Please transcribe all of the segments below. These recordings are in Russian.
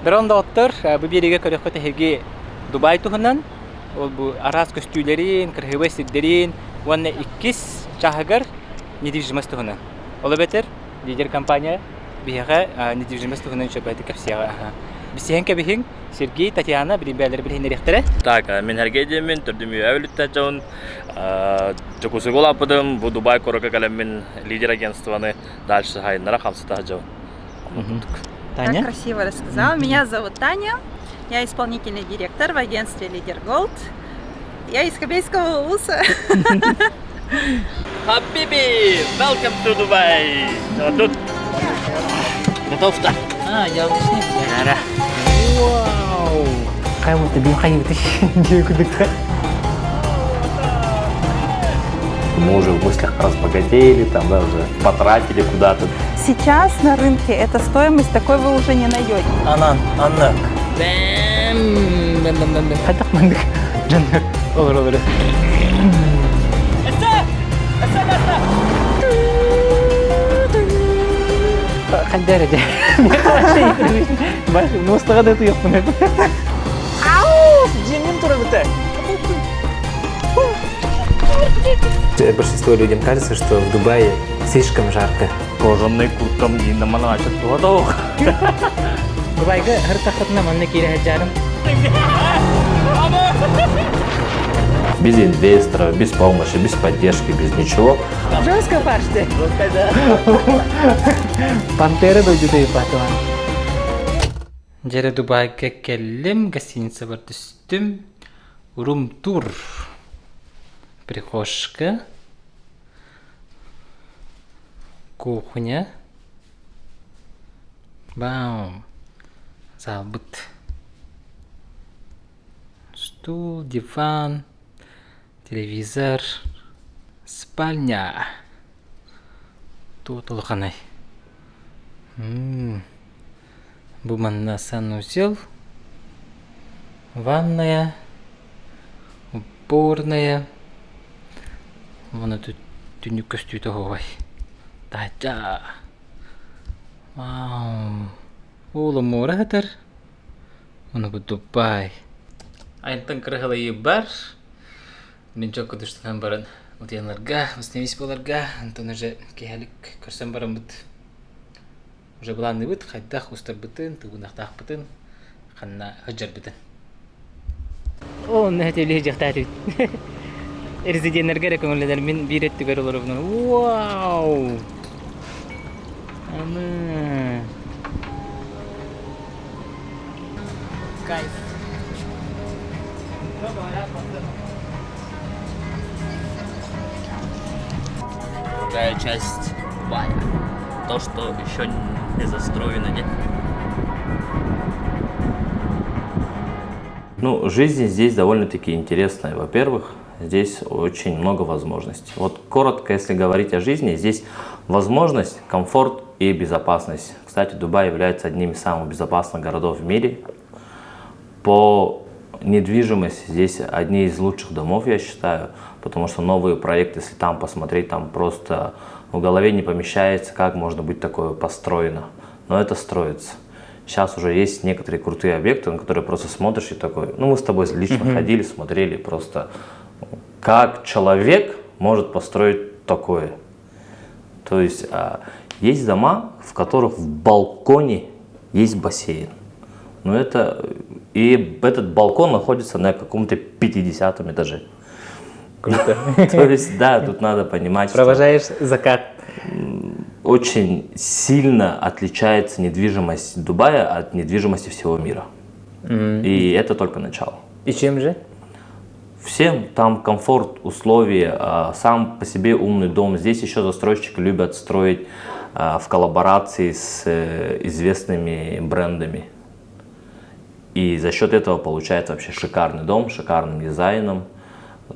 Bir onda otur, bu biriga körökte hege Dubai tuhundan, ol bu aras köstülerin, kırhıva sidderin, wanna ikkis çahgar недвижимость tuhundan. Ola beter, lider kampanya bihaga недвижимость tuhundan şöbeti kapsiyaga. Бисеһен кебиһин Сергей, Татьяна билимбәләр билһин рехтере. Так, мен һәргәҗә мен төрдем әвлеттә җан. Чукусы голапыдым, бу Дубай коракка калем мен лидер агентствоны дальше хайнара хамсыта җау. Так красиво рассказала. Меня зовут Таня. Я исполнительный директор в агентстве Лидер Голд. Я из Кобейского улуса. Хабиби, welcome to Dubai. Тут. Готов-то? Я обычный. Ара. Вау. Каймо ты бим хайм ты кудыкта. Мы уже в мыслях разбогатели, там, да, уже потратили куда-то. Сейчас на рынке эта стоимость такой вы уже не найдете. Анак. Бэм. Хатак мандык. Жаннар. Olur. Қандай дәреже? Баш, ностаға да тұяқпын еді. Ау! Жеңім тұра біті. Большинство людям кажется, что в Дубае слишком жарко. Кожаный курткам дейін наманы ашып туғады оқ. Дубайға ғыр тақытына манна кейлі әджарым. Без инвесторов, без помощи, без поддержки, без ничего. Жестко парште. Пантера да жүдей патуан. Жері Дубайға келім, гостиница бар түстім. Рум-тур. Прихожка. Кухня. Бам. Зал быт. Стул, диван. Телевизор, спальня. Тут улханай. Буманна санузел. Ванная. Уборная. Вон тут тюнюк костюй тоговай. Тача. Вау. Ула мора хатар. Вон бу Дубай. Айнтан кыргылы ебар. Мен çok kuduştan baran uyanlarga, müsnevis bolarga, Антон уже кехалик көрсем баран бит. Уже буланны бит, хайдах устар битен, тугунахтах битен, ханна хаджар битен. О, нәтеле жактар бит. Резидентлерге рекомендалар мен бирет түгөр олар буны. Вау! Ана. Кайф. Другая часть Дубая. То, что еще не застроено, нет? Ну, жизнь здесь довольно-таки интересная. Во-первых, здесь очень много возможностей. Вот коротко, если говорить о жизни, здесь возможность, комфорт и безопасность. Кстати, Дубай является одним из самых безопасных городов в мире. По недвижимости здесь одни из лучших домов, я считаю, потому что новые проекты, если там посмотреть, там просто в голове не помещается, как можно быть такое построено. Но это строится. Сейчас уже есть некоторые крутые объекты, на которые просто смотришь и такой, ну мы с тобой лично ходили, смотрели, просто как человек может построить такое. То есть есть дома, в которых в балконе есть бассейн. Но и этот балкон находится на каком-то 50-м этаже. Круто. То есть, да, тут надо понимать, Провожаешь закат. Очень сильно отличается недвижимость Дубая от недвижимости всего мира. И это только начало. И чем же? Всем там комфорт, условия, сам по себе умный дом. Здесь еще застройщики любят строить в коллаборации с известными брендами. И за счет этого получается вообще шикарный дом, шикарным дизайном.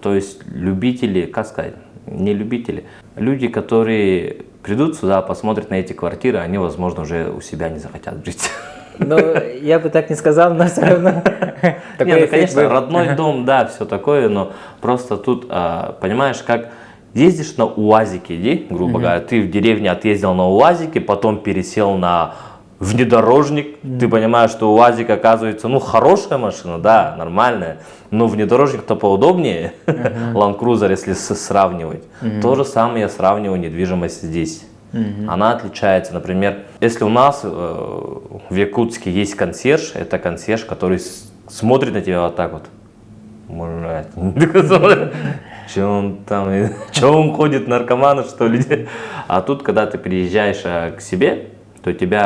То есть любители, как сказать, не любители, люди, которые придут сюда, посмотрят на эти квартиры, они, возможно, уже у себя не захотят жить. Ну, я бы так не сказал, но все равно. Не, ну, конечно, родной дом, да, все такое, но просто тут, понимаешь, как ездишь на УАЗике, грубо говоря, ты в деревне отъездил на УАЗике, потом пересел на внедорожник, ты понимаешь, что УАЗик оказывается, ну, хорошая машина, да, нормальная, но внедорожник-то поудобнее, Land Cruiser, если сравнивать. То же самое я сравниваю недвижимость здесь. Она отличается, например, если у нас в Якутске есть консьерж, это консьерж, который смотрит на тебя вот так вот. Че он там, че он ходит, наркоманы, что ли? А тут, когда ты приезжаешь к себе, то тебе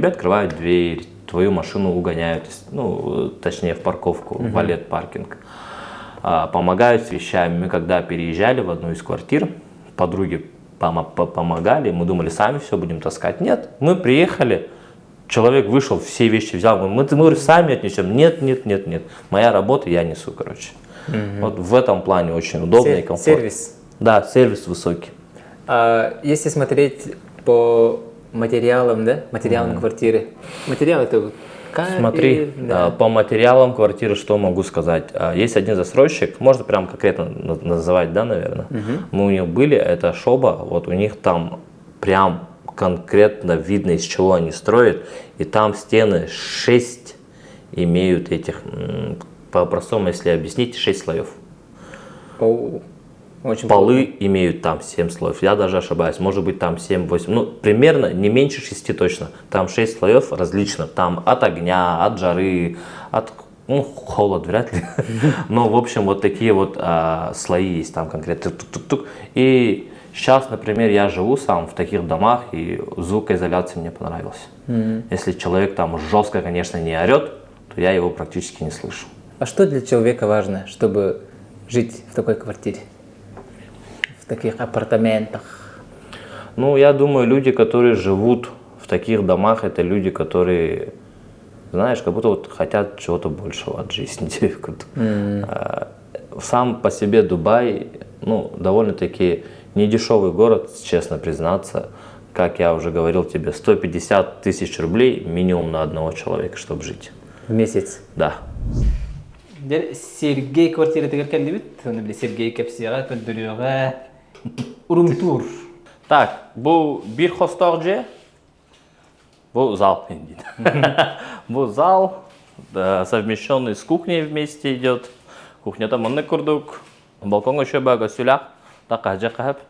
открывают дверь, твою машину угоняют, ну, точнее, в парковку, в валет-паркинг. Помогают с вещами. Мы когда переезжали в одну из квартир, подруги помогали, мы думали, сами все будем таскать. Нет, мы приехали, человек вышел, все вещи взял, мы говорим, сами отнесем. Нет, моя работа, я несу, короче. Вот в этом плане очень удобно и комфортно. Сервис. Да, сервис высокий. Если смотреть по материалам, да, материалам квартиры, материалы это кабель, Смотри, да. по материалам квартиры что могу сказать. Есть один застройщик, можно прям конкретно называть, да, наверное. Мы у них были, это Шоба, вот у них там прям конкретно видно, из чего они строят. И там стены 6 имеют этих, по-простому, если объяснить, 6 слоев. Очень Полы имеют там 7 слоев, я даже ошибаюсь, может быть там 7-8, ну примерно не меньше 6 точно. Там 6 слоев различно, там от огня, от жары, от холод вряд ли. Но в общем вот такие вот слои есть там конкретно. И сейчас, например, я живу сам в таких домах, и звукоизоляция мне понравилась. Если человек там жестко, конечно, не орет, то я его практически не слышу. А что для человека важно, чтобы жить в такой квартире? В таких апартаментах? Ну, я думаю, люди, которые живут в таких домах, это люди, которые, знаешь, как будто вот хотят чего-то большего от жизни. Сам по себе Дубай, ну, довольно-таки недешевый город, честно признаться. Как я уже говорил тебе, 150 тысяч рублей минимум на одного человека, чтобы жить. В месяц? Да. Сергей квартира тегеркен дебит, Сергей кепсига, көндөрүгө, урумтур. Так, бұл bir хостелде, бұл зал. Бұл зал, совмещенный с кухней вместе идет. Кухня-то мынны курдук, балконга шөбәгә сүләк, тақа жақап.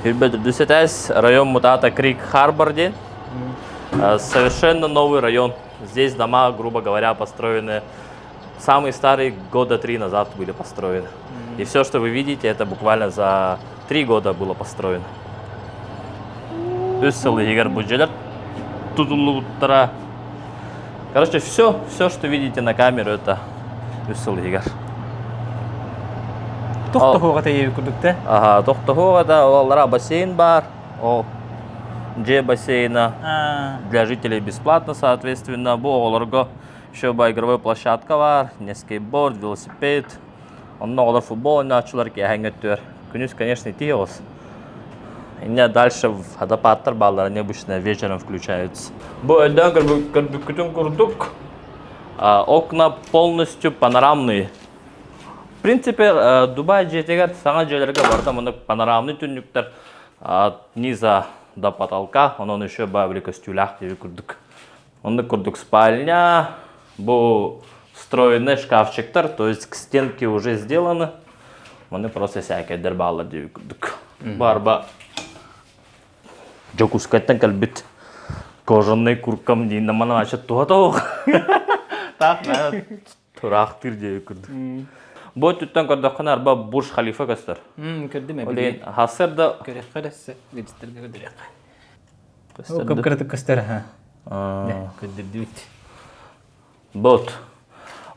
Ирбедүсетәс район Мутата Крик Харборде. Совершенно новый район. Здесь дома, грубо говоря, построены. Самые старые года 3 назад были построены. И все, что вы видите, это буквально за 3 года было построено. Короче, все, что видите на камеру, это Үссел-Игар. Тоқтоғуға тәйеу күрдікті? Ага, Тоқтоғуға да олара бассейн бар. Ол G бассейна для жителей бесплатно, соответственно. Бұл оларға еще игровой площадка бар, не скейтборд, велосипед. Онна олар футбол ойнаушылар кәһәңгәттер. Күнүс, конечно, тиос. И дальше в водопадтар баллары необычно вечером включаются. Бұл өйден күтін күрдік. Окна полностью панорамные. В принципе, Дубай жетегер саңа жерлерге барда мұны панорамный түнніктер от низа до потолка. Он еще бавлика стюлях тебе күрдік. Онды күрдік спальня. Бұл встроенный шкафчиктар, то есть к стенке уже сделаны. Оны просто всякие дербалар тебе күрдік. Барба джокускаттан кәлбет кожаный куркам дейін мана ашат туға-туға. Так, тұрақтыр тебе күрдік. Бұл түттен көрдіққан арба Бурж Халифа көстір. Көрдім Олейін хасырды... Көрек қадасы, ведістерге көрдірек. О, көп көрдік көстір, көрдірдік. Вот.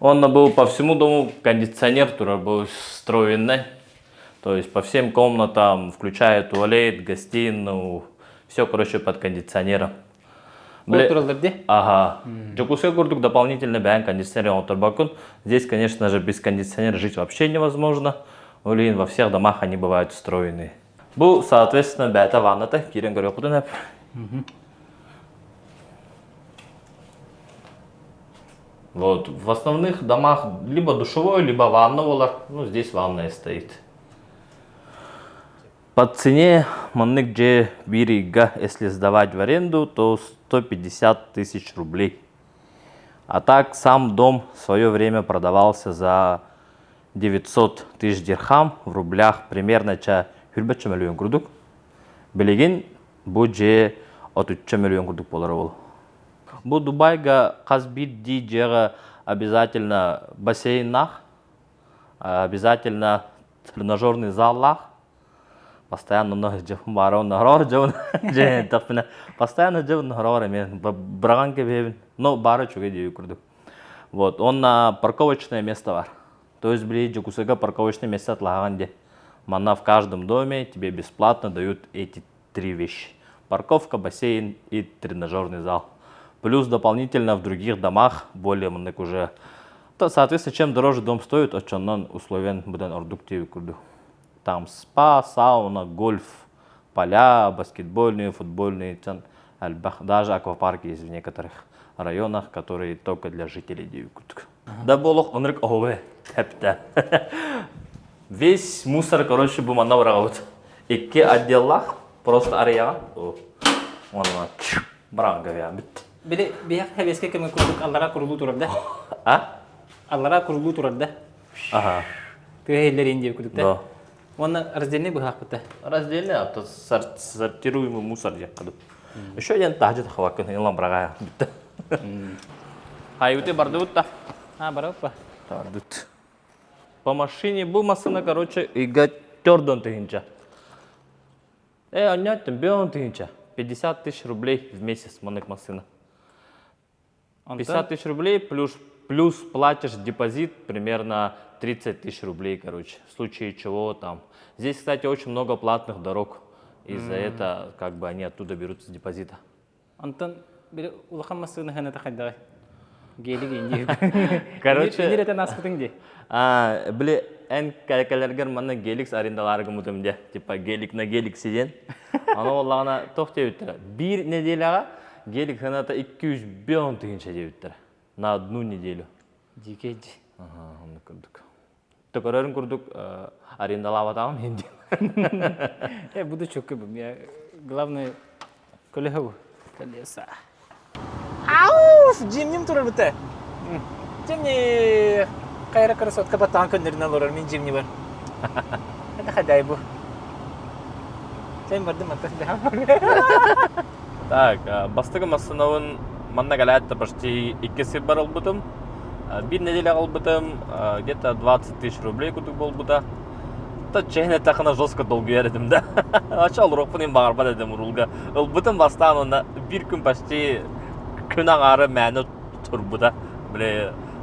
Он был по всему дому кондиционер, который был встроенный. То есть по всем комнатам, включая туалет, гостиную, все, короче, под кондиционером. Ага. Джакуска курдук дополнительный бән кондиционер отурбакун. Здесь, конечно же, без кондиционера жить вообще невозможно. Олин, во всех домах они бывают встроенные. Был, соответственно, бәта ванната. Кирен говорил, куда нэп. Вот, в основных домах либо душевой, либо ванна. Ну, здесь ванная стоит. По цене маннык же бирига, если сдавать в аренду, то 150 тысяч рублей. А так сам дом в свое время продавался за 900 тысяч дирхам, в рублях примерно 3 миллион курдук. Билеген bu же от 3 миллион курдук болары бол. Бұл Дубайга казбит ди жега обязательно бассейн нах, обязательно тренажерный зал нах. Постоянно много жевн барон нахрор жевн же тапна. Постоянно жевн нахрор мен браган кебен, но бары чуге дию курдук. Вот, он на парковочное место бар. То есть, Джакусыга парковочное место отлаган де. Мана в каждом доме тебе бесплатно дают эти 3 вещи. Парковка, бассейн и тренажерный зал. Плюс дополнительно в других домах более маннык уже. То, соответственно, чем дороже дом стоит, очоннан условен будан ордуктивы курду. Там спа, сауна, гольф, поля, баскетбольные, футбольные, даже аквапарки есть в некоторых районах, которые только для жителей Девикутка. Да болох онрык ове, хепта. Весь мусор, короче, бумана врагут. Икки отделах просто арея. Он бранга вябит. Биле бияк хебеске кеме курдук аллара курулу турарда. А? Аллара курулу турарда. Ага. Ты хеллерин Девикутка. Да. Он раздельный бахак пата. Раздельный, а то сортируемый мусор якаду. Еще один тахджит хавакан, и ламбрагая. А и у тебя бардут-то? А, барапа. Бардут. По машине был машина, короче, и гатердон тысяча. Анятен, беон тысяча. 50 тысяч рублей в месяц манек машина. 50 тысяч рублей плюс платишь депозит примерно 30 тысяч рублей, короче. В случае чего там. Здесь, кстати, очень много платных дорог. Из-за этого, как бы, они оттуда берут с депозита. Антон, улахан машина хана тахайдай. Гели генди. Короче. Не это нас потенди. Бле, эн калькалергер манна геликс арендаларга мутымде. Типа гелик на гелик сиден. Аны оллағына тоқтай өттірі. Bir неделяға гелик ханата 200 тысяча деуттір. На одну неделю. Дикеди. Ага, оны көрдік. Токорарын көрдік, арендалаватағым енді. Буду чокы бім. Главное, коллегу. Колеса. Ауф! Джимним турар біті. Джимни... Қайра красотка батан көндерін алырар. Мен джимни бар. Это хадай бұл. Сен барды маттас бәхам. Так, бастығы масынауын манна галатта почти 2 сыбар албытым. Bir неделя албытым, где-то 20 тысяч рублей күтік бол бұта. Чейне тақына жестко долго ередім да. Ачал рокпынын бағарба дедім ұрылға. Албытым бастан оны bir күн почти күн аңары мәні тұр бұта.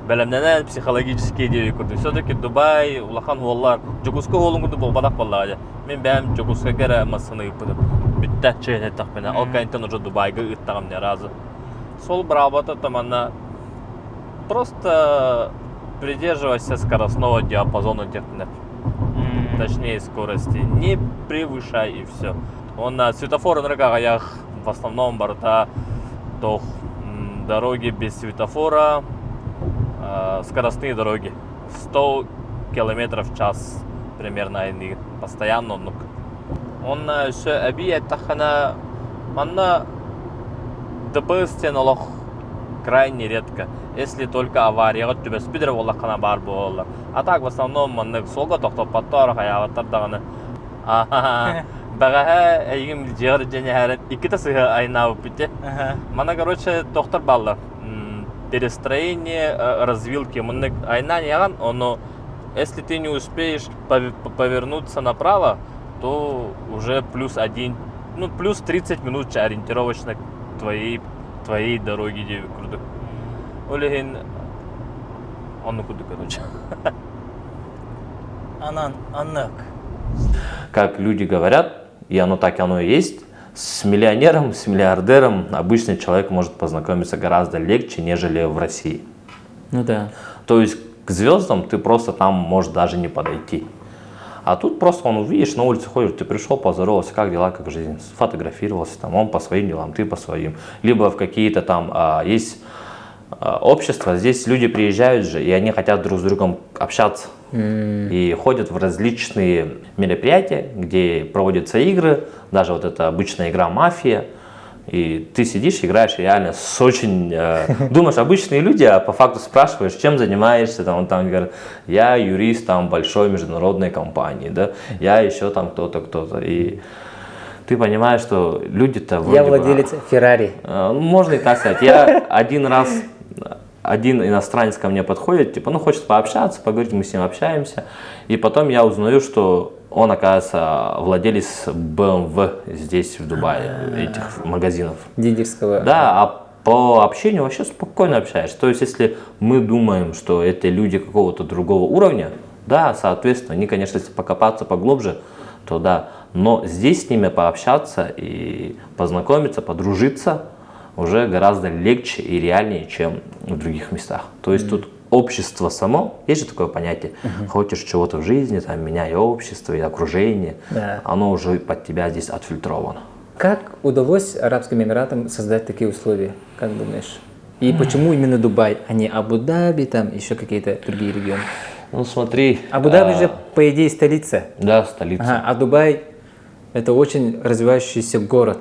Бәлемненен психологический деуі күрді. Все-таки Дубай, улахан олар, Джокусқа олың күрді бол бадақ боллағады. Мен бәм Джокусқа кәрі масыны ұпыдым. Бүтті чейне тақпені. Ал кәнтен уже Дубайға ұттағым не разы. Сол бір работа таманна просто придерживайся скоростного диапазона техники. Точнее скорости. Не превышай и все. Он на светофоры на гаях в основном борта дороги без светофора, скоростные дороги. 100 км в час примерно они постоянно. Он все объект тахана манна ДПС тенолох крайне редко. Если только авария, то без спидера воллахана бар болар. А так в основном манны солга тоқтап паттар хаягаттар даганы. Бага айгим жер жене 2 тасыга айнап бите. Мана короче тоқтар баллар. Перестроение, развилки манны айна яган, но если ты не успеешь повернуться направо, то уже +1, ну плюс 30 минут ориентировочно твоей дороги де күрдік. Олеген оны күрдік, короче. Аннак. Как люди говорят, и оно так и оно и есть, с миллионером, с миллиардером обычный человек может познакомиться гораздо легче, нежели в России. Ну да. То есть к звездам ты просто там можешь даже не подойти. А тут просто он увидишь, на улице ходишь, ты пришел, поздоровался, как дела, как жизнь, сфотографировался, там, он по своим делам, ты по своим. Либо в какие-то там есть общество. Здесь люди приезжают же, и они хотят друг с другом общаться. И ходят в различные мероприятия, где проводятся игры, даже вот эта обычная игра «Мафия». И ты сидишь, играешь реально с очень... думаешь, обычные люди, а по факту спрашиваешь, чем занимаешься, там, он там говорит, я юрист там большой международной компании, да, я еще там кто-то. И ты понимаешь, что люди-то вроде Я владелец Феррари. можно и так сказать. Я один иностранец ко мне подходит, типа, ну, хочет пообщаться, поговорить, мы с ним общаемся. И потом я узнаю, что он, оказывается, владелец BMW здесь, в Дубае, этих магазинов. Дилерского. Да, а по общению вообще спокойно общаешься. То есть, если мы думаем, что это люди какого-то другого уровня, да, соответственно, они, конечно, если покопаться поглубже, то да. Но здесь с ними пообщаться и познакомиться, подружиться уже гораздо легче и реальнее, чем в других местах. То есть тут общество само, есть же такое понятие, хочешь чего-то в жизни, там, меняй общество и окружение, оно уже под тебя здесь отфильтровано. Как удалось Арабским Эмиратам создать такие условия, как думаешь? И почему именно Дубай, а не Абу-Даби, там еще какие-то другие регионы? Ну смотри. Абу-Даби же, по идее, столица. Да, столица. Ага, а Дубай – это очень развивающийся город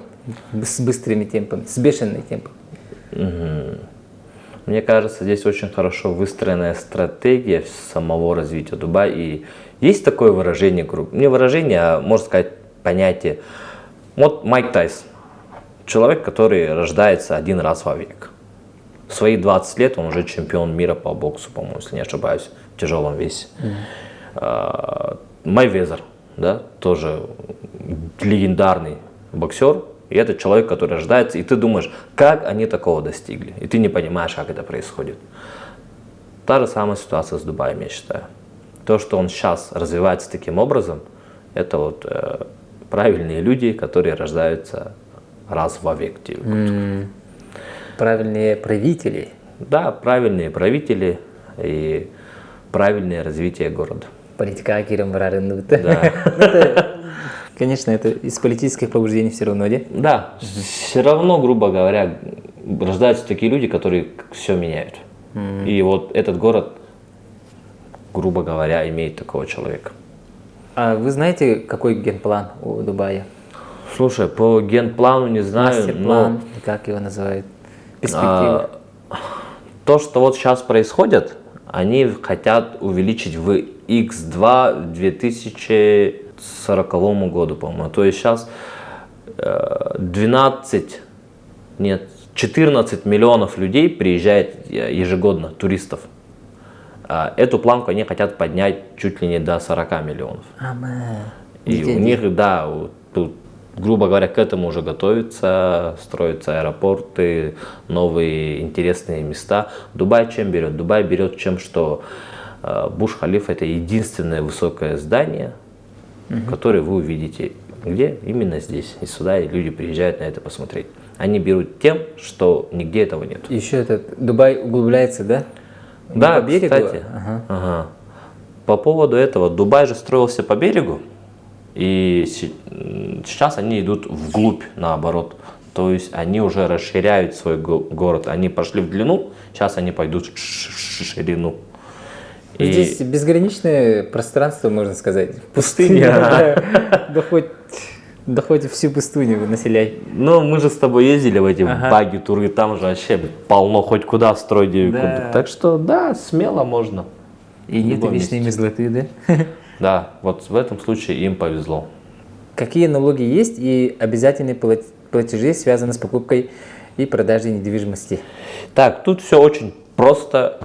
с быстрыми темпами, с бешеными темпами. Мне кажется, здесь очень хорошо выстроенная стратегия самого развития Дубая. И есть такое выражение, не выражение, а можно сказать понятие. Вот Майк Тайсон, человек, который рождается один раз во век. В свои 20 лет он уже чемпион мира по боксу, по-моему, если не ошибаюсь, в тяжелом весе. Майвезер, да, тоже легендарный боксер. И это человек, который рождается, и ты думаешь, как они такого достигли. И ты не понимаешь, как это происходит. Та же самая ситуация с Дубаем, я считаю. То, что он сейчас развивается таким образом, это вот правильные люди, которые рождаются раз во век. Правильные правители. Да, правильные правители и правильное развитие города. Политика Акиром Варарин. Да. Конечно, это из политических побуждений все равно, да? Да, все равно, грубо говоря, рождаются такие люди, которые все меняют. И вот этот город, грубо говоря, имеет такого человека. А вы знаете, какой генплан у Дубая? Слушай, по генплану не знаю, Мастер-план, как его называют? Перспективы. То, что вот сейчас происходит, они хотят увеличить в X2 в 2040 году, по-моему. То есть сейчас 14 миллионов людей приезжает ежегодно, туристов. Эту планку они хотят поднять чуть ли не до 40 миллионов. И у них, да, тут, грубо говоря, к этому уже готовятся, строятся аэропорты, новые интересные места. Дубай чем берет? Дубай берет чем, что Бурдж-Халифа – это единственное высокое здание, которое вы увидите. Где? Именно здесь. И сюда и люди приезжают на это посмотреть. Они берут тем, что нигде этого нет. Еще этот Дубай углубляется, да? Да, по берегу? Кстати. Ага. По поводу этого, Дубай же строился по берегу, и сейчас они идут вглубь, наоборот. То есть они уже расширяют свой город. Они пошли в длину, сейчас они пойдут в ширину. Здесь безграничное пространство, можно сказать. Пустыня. Да хоть всю пустыню населяй. Ну, мы же с тобой ездили в эти баги, туры, там же вообще полно, хоть куда стройте. Да. Так что, да, смело можно. И нет вечной мерзлоты, да? Да, вот в этом случае им повезло. Какие налоги есть и обязательные платежи связаны с покупкой и продажей недвижимости? Так, тут все очень просто.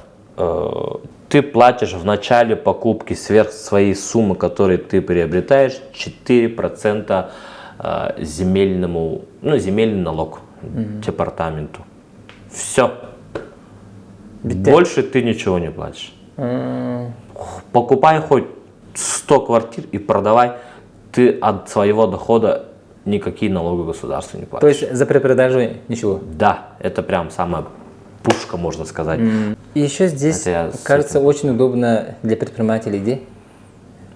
Ты платишь в начале покупки сверх своей суммы, которую ты приобретаешь, 4% земельный налог департаменту. Все. Больше ты ничего не платишь. Покупай хоть 100 квартир и продавай, ты от своего дохода никакие налоги государству не платишь. То есть за перепродажу ничего? Да, это прям самая пушка, можно сказать. И еще здесь, кажется, очень удобно для предпринимателей, где?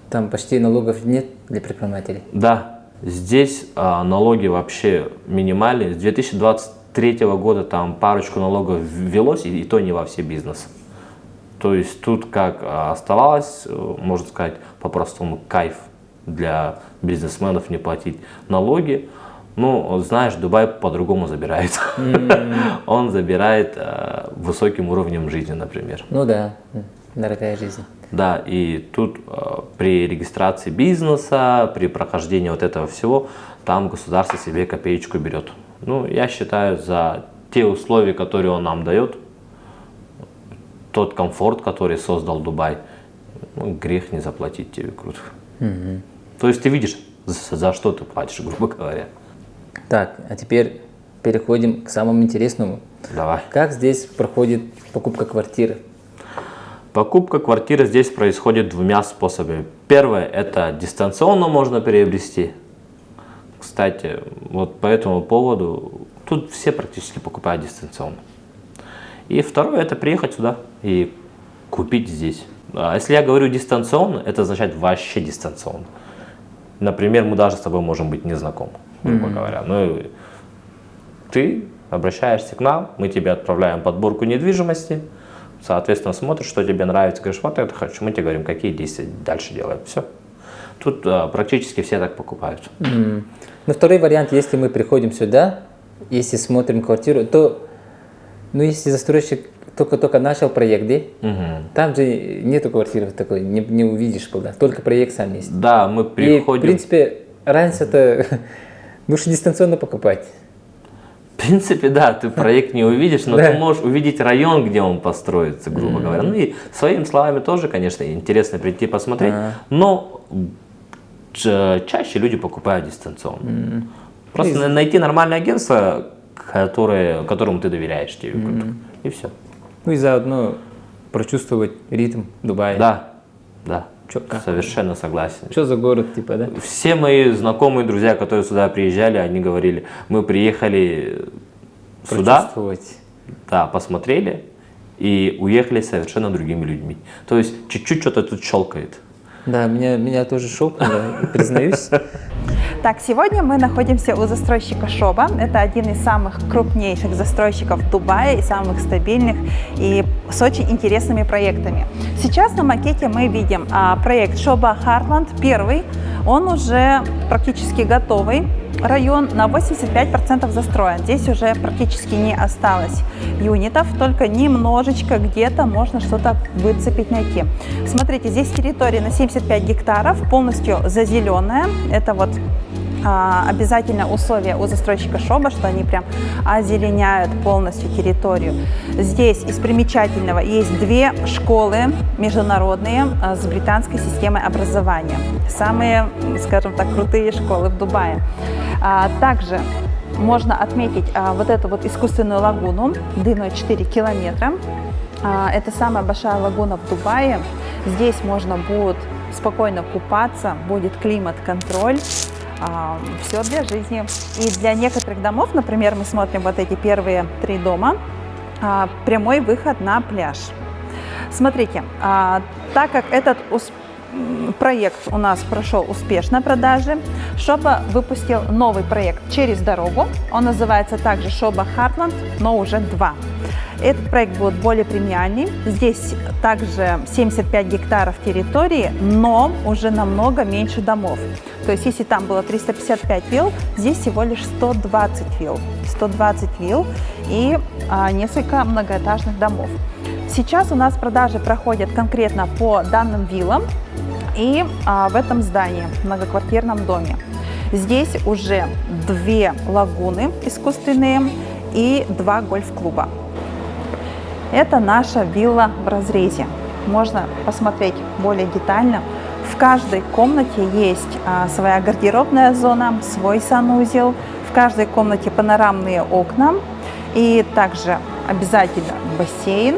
Там почти налогов нет для предпринимателей. Да, здесь налоги вообще минимальные. С 2020 3-го года там парочку налогов ввелось, и то не во все бизнесы. То есть тут как оставалось, можно сказать, по-простому кайф для бизнесменов не платить налоги. Ну, знаешь, Дубай по-другому забирает. Он забирает высоким уровнем жизни, например. Ну да, дорогая жизнь. Да, и тут при регистрации бизнеса, при прохождении вот этого всего, там государство себе копеечку берет. Ну, я считаю, за те условия, которые он нам дает, тот комфорт, который создал Дубай, ну, грех не заплатить тебе, круто. То есть ты видишь, за что ты платишь, грубо говоря. Так, а теперь переходим к самому интересному. Давай. Как здесь проходит покупка квартиры? Покупка квартиры здесь происходит двумя способами. Первое, это дистанционно можно приобрести. Кстати, вот по этому поводу тут все практически покупают дистанционно. И второе, это приехать сюда и купить здесь. А если я говорю дистанционно, это означает вообще дистанционно. Например, мы даже с тобой можем быть незнакомы, грубо говоря. Ну, ты обращаешься к нам, мы тебе отправляем подборку недвижимости, соответственно, смотришь, что тебе нравится, говоришь, вот это хочу, мы тебе говорим, какие действия дальше делаем. Все. Тут практически все так покупают. Ну, второй вариант, если мы приходим сюда, если смотрим квартиру, то, ну, если застройщик только начал проект, да? Там же нету квартиры такой, не увидишь пока, только проект сам есть. Да, мы приходим. И, в принципе, раньше-то лучше дистанционно покупать. В принципе, да, ты проект не увидишь, но ты можешь увидеть район, где он построится, грубо говоря. Ну и своими словами тоже, конечно, интересно прийти посмотреть, но чаще люди покупают дистанционно. Просто найти нормальное агентство, которому ты доверяешь, тебе, и все. Ну и заодно прочувствовать ритм Дубая. Да, Чё, как? совершенно согласен. Что за город, типа, да? Все мои знакомые, друзья, которые сюда приезжали, они говорили, мы приехали сюда, Прочувствовать. да, посмотрели и уехали совершенно другими людьми. То есть чуть-чуть что-то тут щелкает. Да, меня тоже щелкнуло, признаюсь. Так, сегодня мы находимся у застройщика Шоба. Это один из самых крупнейших застройщиков Дубая и самых стабильных и с очень интересными проектами. Сейчас на макете мы видим проект Шоба Харланд первый. Он уже практически готовый. Район на 85% застроен. Здесь уже практически не осталось юнитов, только немножечко где-то можно что-то выцепить, найти. Смотрите, здесь территория на 75 гектаров, полностью зазеленная. Это вот обязательное условие у застройщика Шоба, что они прям озеленяют полностью территорию. Здесь из примечательного есть 2 школы международные с британской системой образования. Самые, скажем так, крутые школы в Дубае. Также можно отметить вот эту вот искусственную лагуну длиной 4 километра. Это самая большая лагуна в Дубае. Здесь можно будет спокойно купаться, будет климат-контроль. Все для жизни. И для некоторых домов, например, мы смотрим вот эти первые 3 дома, прямой выход на пляж. Смотрите, так как этот проект у нас прошел успешно продажи, Шоба выпустил новый проект через дорогу. Он называется также Шоба Харланд, но уже 2. Этот проект будет более премиальный. Здесь также 75 гектаров территории, но уже намного меньше домов. То есть если там было 355 вилл, здесь всего лишь 120 вилл. 120 вилл и несколько многоэтажных домов. Сейчас у нас продажи проходят конкретно по данным виллам и в этом здании, многоквартирном доме. Здесь уже 2 лагуны искусственные и 2 гольф-клуба. Это наша вилла в разрезе. Можно посмотреть более детально. В каждой комнате есть своя гардеробная зона, свой санузел. В каждой комнате панорамные окна и также обязательно бассейн.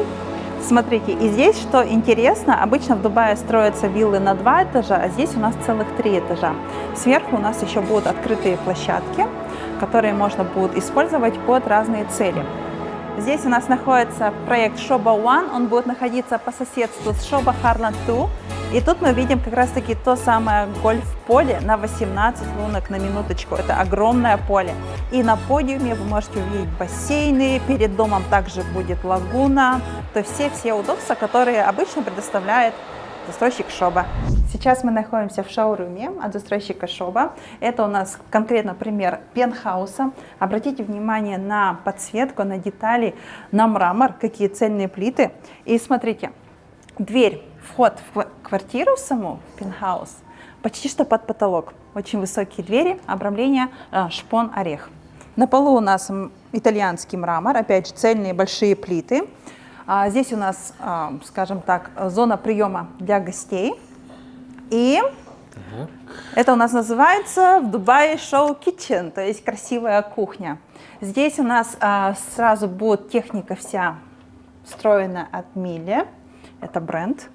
Смотрите, и здесь, что интересно, обычно в Дубае строятся виллы на 2 этажа, а здесь у нас целых 3 этажа. Сверху у нас еще будут открытые площадки, которые можно будет использовать под разные цели. Здесь у нас находится проект Shoba One, он будет находиться по соседству с Shoba Heartland 2. И тут мы видим как раз-таки то самое гольф-поле на 18 лунок на минуточку. Это огромное поле. И на подиуме вы можете увидеть бассейны, перед домом также будет лагуна. То есть все удобства, которые обычно предоставляет застройщик Shoba. Сейчас мы находимся в шоуруме от застройщика Shoba. Это у нас конкретно пример пентхауса. Обратите внимание на подсветку, на детали, на мрамор, какие цельные плиты. И смотрите, дверь, вход в квартиру саму, пентхаус, почти что под потолок. Очень высокие двери, обрамление шпон-орех. На полу у нас итальянский мрамор, опять же цельные большие плиты. Здесь у нас, скажем так, зона приема для гостей. И это у нас называется в Дубае шоу kitchen, то есть красивая кухня. Здесь у нас сразу будет техника вся встроена от Miele. Это бренд.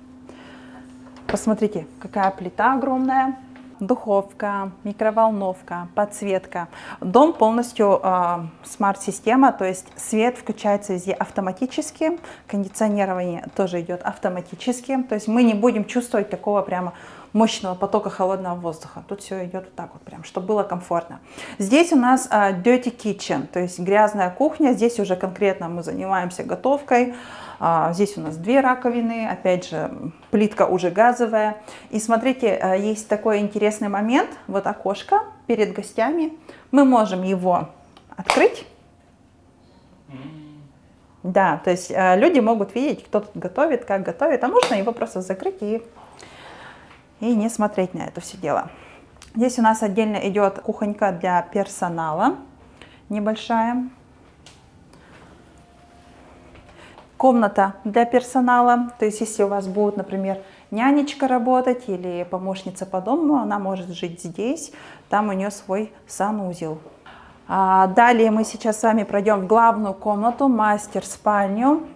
Посмотрите, какая плита огромная. Духовка, микроволновка, подсветка. Дом полностью смарт-система, то есть свет включается везде автоматически, кондиционирование тоже идет автоматически, то есть мы не будем чувствовать такого прямо мощного потока холодного воздуха. Тут все идет вот так вот прям, чтобы было комфортно. Здесь у нас dirty kitchen, то есть грязная кухня. Здесь уже конкретно мы занимаемся готовкой. Здесь у нас 2 раковины, опять же, плитка уже газовая. И смотрите, есть такой интересный момент. Вот окошко перед гостями. Мы можем его открыть. Да, то есть люди могут видеть, кто тут готовит, как готовит. А можно его просто закрыть и не смотреть на это все дело. Здесь у нас отдельно идет кухонька для персонала, небольшая. Комната для персонала, то есть если у вас будет, например, нянечка работать или помощница по дому, она может жить здесь, там у нее свой санузел. Далее мы сейчас с вами пройдем в главную комнату, мастер-спальню.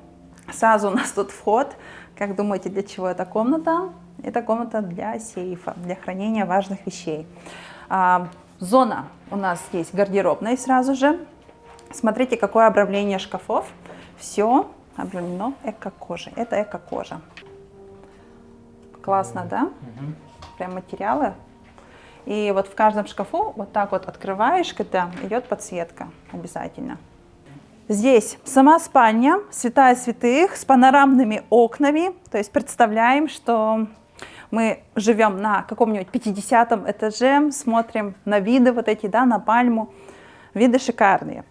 Сразу у нас тут вход. Как думаете, для чего эта комната? Это комната для сейфа, для хранения важных вещей. Зона у нас есть гардеробная сразу же. Смотрите, какое обрамление шкафов. Все обрамлено эко-кожей. Это эко-кожа. Классно, да? Прям материалы. И вот в каждом шкафу вот так вот открываешь, когда идет подсветка обязательно. Здесь сама спальня, святая святых, с панорамными окнами. То есть представляем, что мы живем на каком-нибудь 50-м этаже, смотрим на виды вот эти, да, на пальму. Виды шикарные.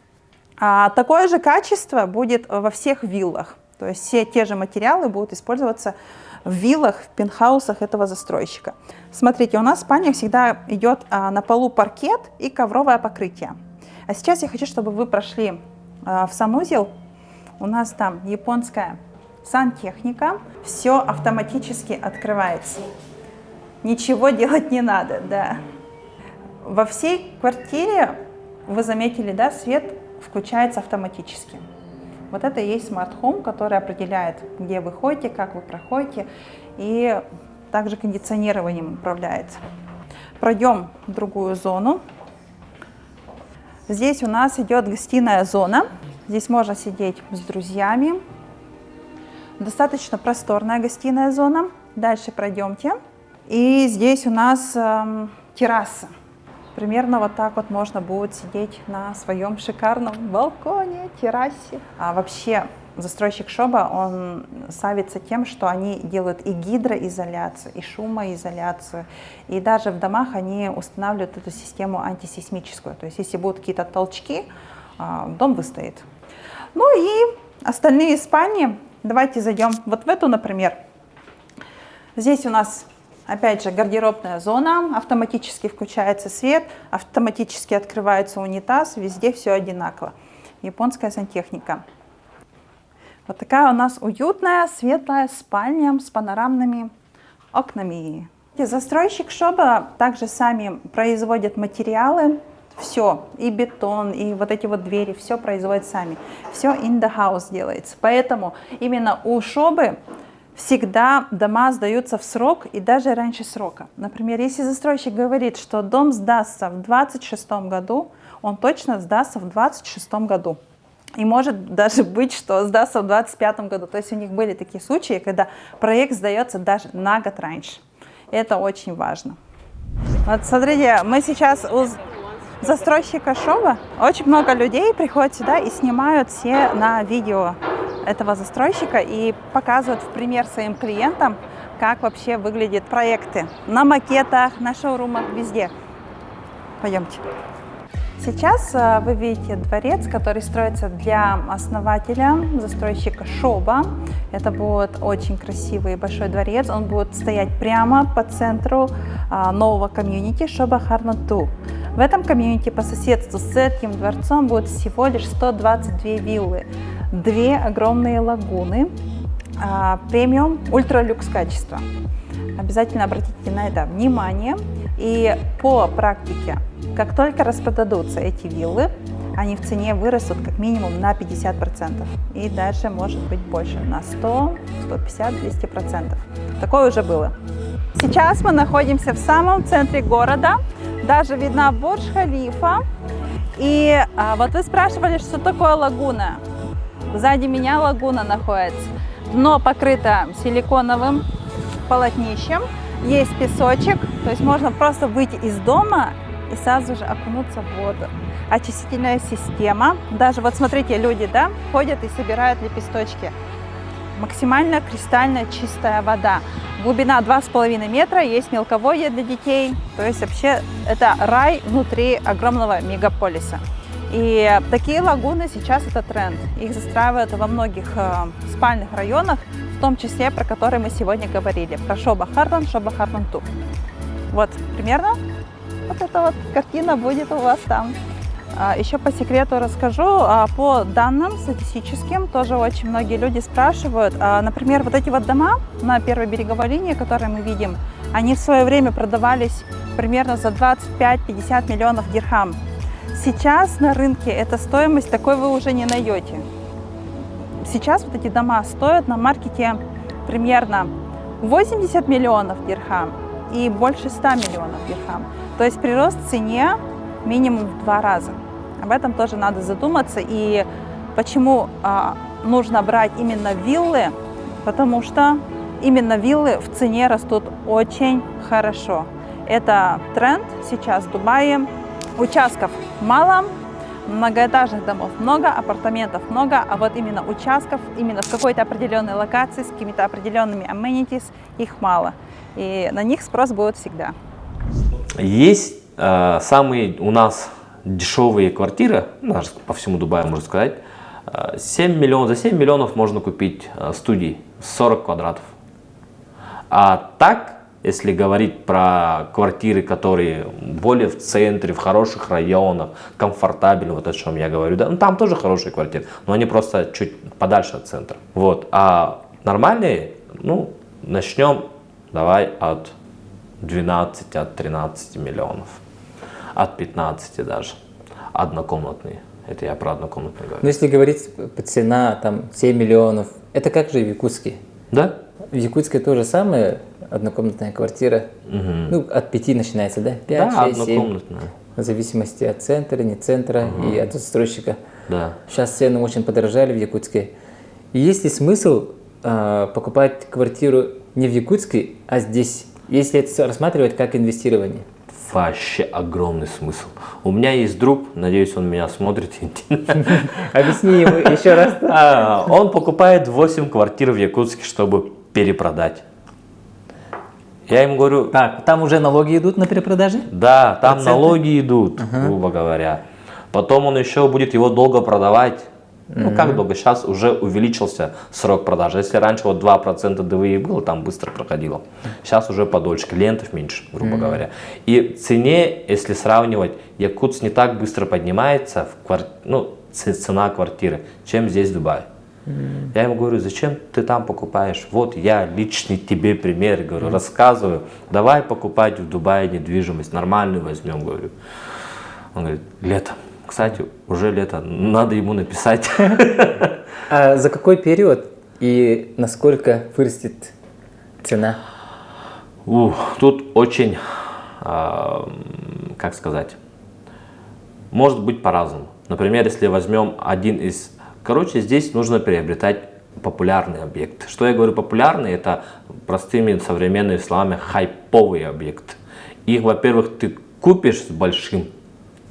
Такое же качество будет во всех виллах. То есть все те же материалы будут использоваться в виллах, в пентхаусах этого застройщика. Смотрите, у нас в спальне всегда идет на полу паркет и ковровое покрытие. А сейчас я хочу, чтобы вы прошли в санузел. У нас там японская сантехника. Все автоматически открывается. Ничего делать не надо, да. Во всей квартире, вы заметили, да, свет включается автоматически. Вот это и есть Smart Home, который определяет, где вы ходите, как вы проходите, и также кондиционированием управляется. Пройдем в другую зону. Здесь у нас идет гостиная зона. Здесь можно сидеть с друзьями. Достаточно просторная гостиная зона. Дальше пройдемте. И здесь у нас терраса. Примерно вот так вот можно будет сидеть на своем шикарном балконе, террасе. А вообще застройщик Shoba, он славится тем, что они делают и гидроизоляцию, и шумоизоляцию. И даже в домах они устанавливают эту систему антисейсмическую. То есть если будут какие-то толчки, дом выстоит. Ну и остальные спальни, давайте зайдем вот в эту, например. Здесь у нас опять же гардеробная зона, автоматически включается свет, автоматически открывается унитаз, везде все одинаково. Японская сантехника. Вот такая у нас уютная, светлая спальня с панорамными окнами. Застройщик Shoba также сами производят материалы, все, и бетон, и вот эти вот двери, все производят сами. Все in the house делается. Поэтому именно у Shoba всегда дома сдаются в срок и даже раньше срока. Например, если застройщик говорит, что дом сдастся в 2026 году, он точно сдастся в 2026 году. И может даже быть, что сдастся в 2025 году. То есть у них были такие случаи, когда проект сдается даже на год раньше. Это очень важно. Вот смотрите, мы сейчас у застройщика Шоба. Очень много людей приходят сюда и снимают все на видео этого застройщика и показывают в пример своим клиентам, как вообще выглядят проекты на макетах, на шоурумах, везде. Пойдемте. Сейчас вы видите дворец, который строится для основателя, застройщика Шоба. Это будет очень красивый большой дворец. Он будет стоять прямо по центру нового комьюнити Шоба Харнанту. В этом комьюнити по соседству с этим дворцом будет всего лишь 122 виллы, 2 огромные лагуны, премиум ультралюкс качества. Обязательно обратите на это внимание. И по практике, как только распродадутся эти виллы, они в цене вырастут как минимум на 50%. И даже может быть больше, на 100, 150, 200%. Такое уже было. Сейчас мы находимся в самом центре города. Даже видна Бурдж-Халифа. И вот вы спрашивали, что такое лагуна. Сзади меня лагуна находится. Дно покрыто силиконовым полотнищем. Есть песочек, то есть можно просто выйти из дома и сразу же окунуться в воду. Очистительная система. Даже вот смотрите, люди, да, ходят и собирают лепесточки. Максимально кристально чистая вода. Глубина 2,5 метра, есть мелководье для детей. То есть вообще это рай внутри огромного мегаполиса. И такие лагуны сейчас это тренд. Их застраивают во многих спальных районах, в том числе, про которые мы сегодня говорили. Про Шоба Харнан, Шоба Харнанту. Вот примерно вот эта вот картина будет у вас там. Еще по секрету расскажу, по данным статистическим, тоже очень многие люди спрашивают. Например, вот эти вот дома на первой береговой линии, которые мы видим, они в свое время продавались примерно за 25-50 миллионов дирхам. Сейчас на рынке эта стоимость такой вы уже не найдете. Сейчас вот эти дома стоят на маркете примерно 80 миллионов дирхам и больше 100 миллионов дирхам. То есть прирост в цене минимум в 2 раза. Об этом тоже надо задуматься. И почему нужно брать именно виллы? Потому что именно виллы в цене растут очень хорошо. Это тренд сейчас в Дубае. Участков мало, многоэтажных домов много, апартаментов много, а вот именно участков, именно в какой-то определенной локации, с какими-то определенными amenities, их мало. И на них спрос будет всегда. Есть самые у нас дешевые квартиры, даже по всему Дубаю, можно сказать. 7 миллионов, за 7 миллионов можно купить студии 40 квадратов. А так, если говорить про квартиры, которые более в центре, в хороших районах, комфортабельно, вот о чем я говорю, да, ну, там тоже хорошие квартиры, но они просто чуть подальше от центра. Вот. А нормальные, ну, начнем давай от 12, от 13 миллионов, от 15 даже, однокомнатные. Это я про однокомнатные говорю. Ну, если говорить цена там 7 миллионов, это как же в Якутске? Да? В Якутске то же самое, однокомнатная квартира, ну, от 5 начинается, да? 5, да, 6, 7, однокомнатная. в зависимости от центра, не центра и от застройщика. Да. Сейчас цены очень подорожали в Якутске. И есть ли смысл покупать квартиру не в Якутске, а здесь, если это рассматривать как инвестирование? Вообще огромный смысл. У меня есть друг, надеюсь, он меня смотрит. Объясни ему еще раз. Он покупает 8 квартир в Якутске, чтобы перепродать. Я ему говорю... Так, там уже налоги идут на перепродаже? Да, там Проценты? налоги идут, грубо говоря. Потом он еще будет его долго продавать. Ну, как долго? Сейчас уже увеличился срок продажи. Если раньше вот 2% ДВИ было, там быстро проходило. Сейчас уже подольше, клиентов меньше, грубо говоря. И в цене, если сравнивать, Якутск не так быстро поднимается, цена квартиры, чем здесь в Дубае. Я ему говорю, зачем ты там покупаешь? Вот я личный тебе пример, говорю, рассказываю. Давай покупать в Дубае недвижимость, нормальную возьмем, говорю. Он говорит, летом. Кстати, уже лето, надо ему написать. А за какой период и насколько вырастет цена? Тут очень, как сказать, может быть по-разному. Например, если возьмем один из Короче, здесь нужно приобретать популярный объект. Что я говорю популярный, это простыми современными словами хайповый объект. Их, во-первых, ты купишь с большим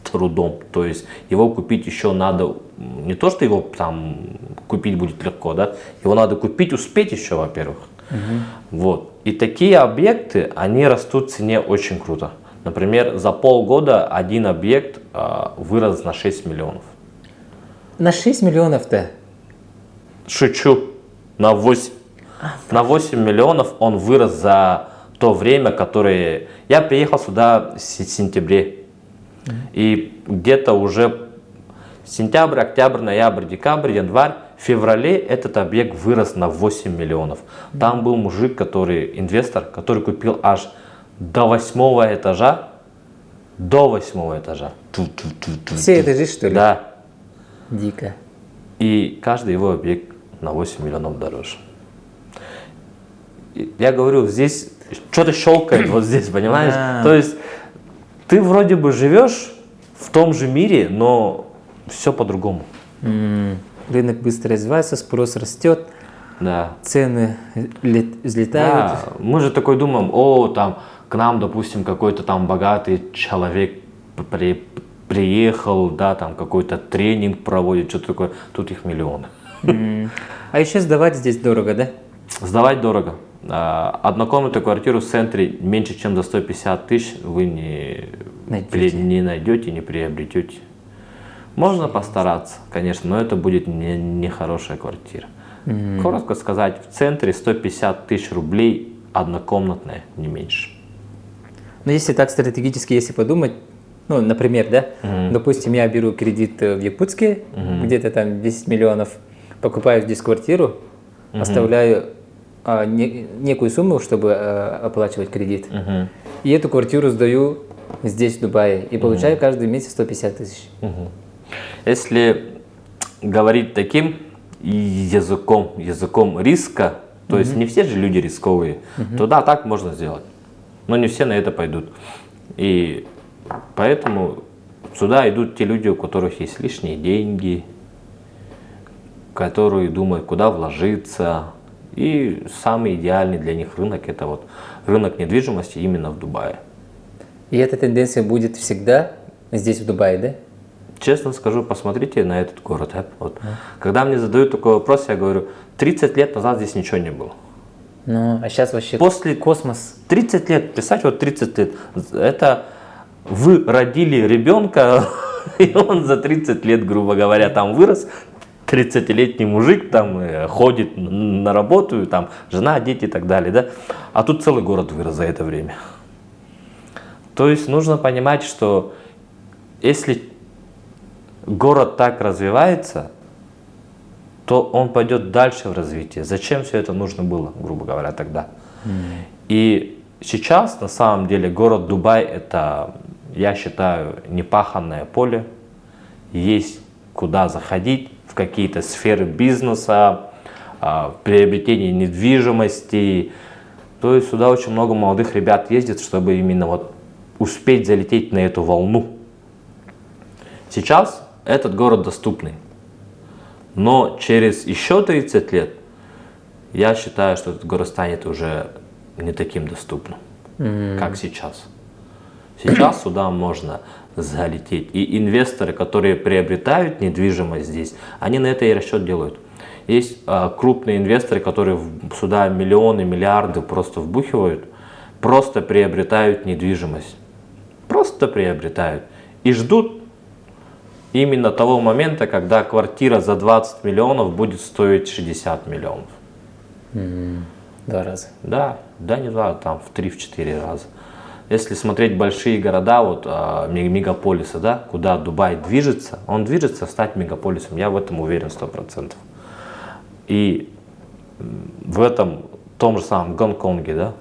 трудом, то есть его купить еще надо, не то, что его там купить будет легко, да, его надо купить, успеть еще, во-первых. Вот. И такие объекты, они растут в цене очень круто. Например, за полгода один объект вырос на 6 миллионов. На 6 миллионов-то? Шучу. На 8. На 8 миллионов он вырос за то время, которое... Я приехал сюда в сентябре. И где-то уже сентябрь, октябрь, ноябрь, декабрь, январь, в феврале этот объект вырос на 8 миллионов. Там был мужик, инвестор, который купил аж до 8 этажа. До 8 этажа. Все этажи, что ли? Да. Дико. И каждый его объект на 8 миллионов дороже. Я говорю, здесь что-то щелкает вот здесь, понимаешь? То есть ты вроде бы живешь в том же мире, но все по-другому. Рынок быстро развивается, спрос растет, Да. цены взлетают. Да. Мы же такой думаем, там к нам, допустим, какой-то там богатый человек приехал, да, там какой-то тренинг проводит, что-то такое. Тут их миллионы. А еще сдавать здесь дорого, да? Сдавать дорого. Однокомнатную квартиру в центре меньше, чем за 150 тысяч вы не найдете, не приобретете. Можно постараться, конечно, но это будет не хорошая квартира. Коротко сказать, в центре 150 тысяч рублей однокомнатная, не меньше. Но если так стратегически, если подумать, ну, например, да, допустим, я беру кредит в Якутске, где-то там 10 миллионов, покупаю здесь квартиру, оставляю некую сумму, чтобы оплачивать кредит. И эту квартиру сдаю здесь, в Дубае, и получаю каждый месяц 150 тысяч. Если говорить таким языком риска, то есть не все же люди рисковые, то да, так можно сделать. Но не все на это пойдут. И поэтому сюда идут те люди, у которых есть лишние деньги, которые думают, куда вложиться. И самый идеальный для них рынок – это вот рынок недвижимости именно в Дубае. И эта тенденция будет всегда здесь, в Дубае, да? Честно скажу, посмотрите на этот город. Вот. Когда мне задают такой вопрос, я говорю, 30 лет назад здесь ничего не было. Ну, а сейчас вообще После космос. 30 лет, представьте, вот 30 лет, это вы родили ребенка, и он за 30 лет, грубо говоря, там вырос, 30-летний мужик там ходит на работу, там жена, дети и так далее, да? А тут целый город вырос за это время. То есть нужно понимать, что если город так развивается, то он пойдет дальше в развитии. Зачем все это нужно было, грубо говоря, тогда? И сейчас, на самом деле, город Дубай – это, я считаю, непаханное поле. Есть куда заходить, в какие-то сферы бизнеса, в приобретении недвижимости. То есть сюда очень много молодых ребят ездит, чтобы именно вот успеть залететь на эту волну. Сейчас этот город доступный. Но через еще 30 лет я считаю, что этот город станет уже не таким доступным, как сейчас. Сейчас сюда можно залететь. И инвесторы, которые приобретают недвижимость здесь, они на это и расчет делают. Есть крупные инвесторы, которые сюда миллионы, миллиарды просто вбухивают, просто приобретают недвижимость. Просто приобретают. И ждут именно того момента, когда квартира за 20 миллионов будет стоить 60 миллионов. 2 раза. Да, не 2, там в 3-4 раза. Если смотреть большие города, вот мегаполисы, да, куда Дубай движется, он движется стать мегаполисом, я в этом уверен 100%. И в том же самом Гонконге, да,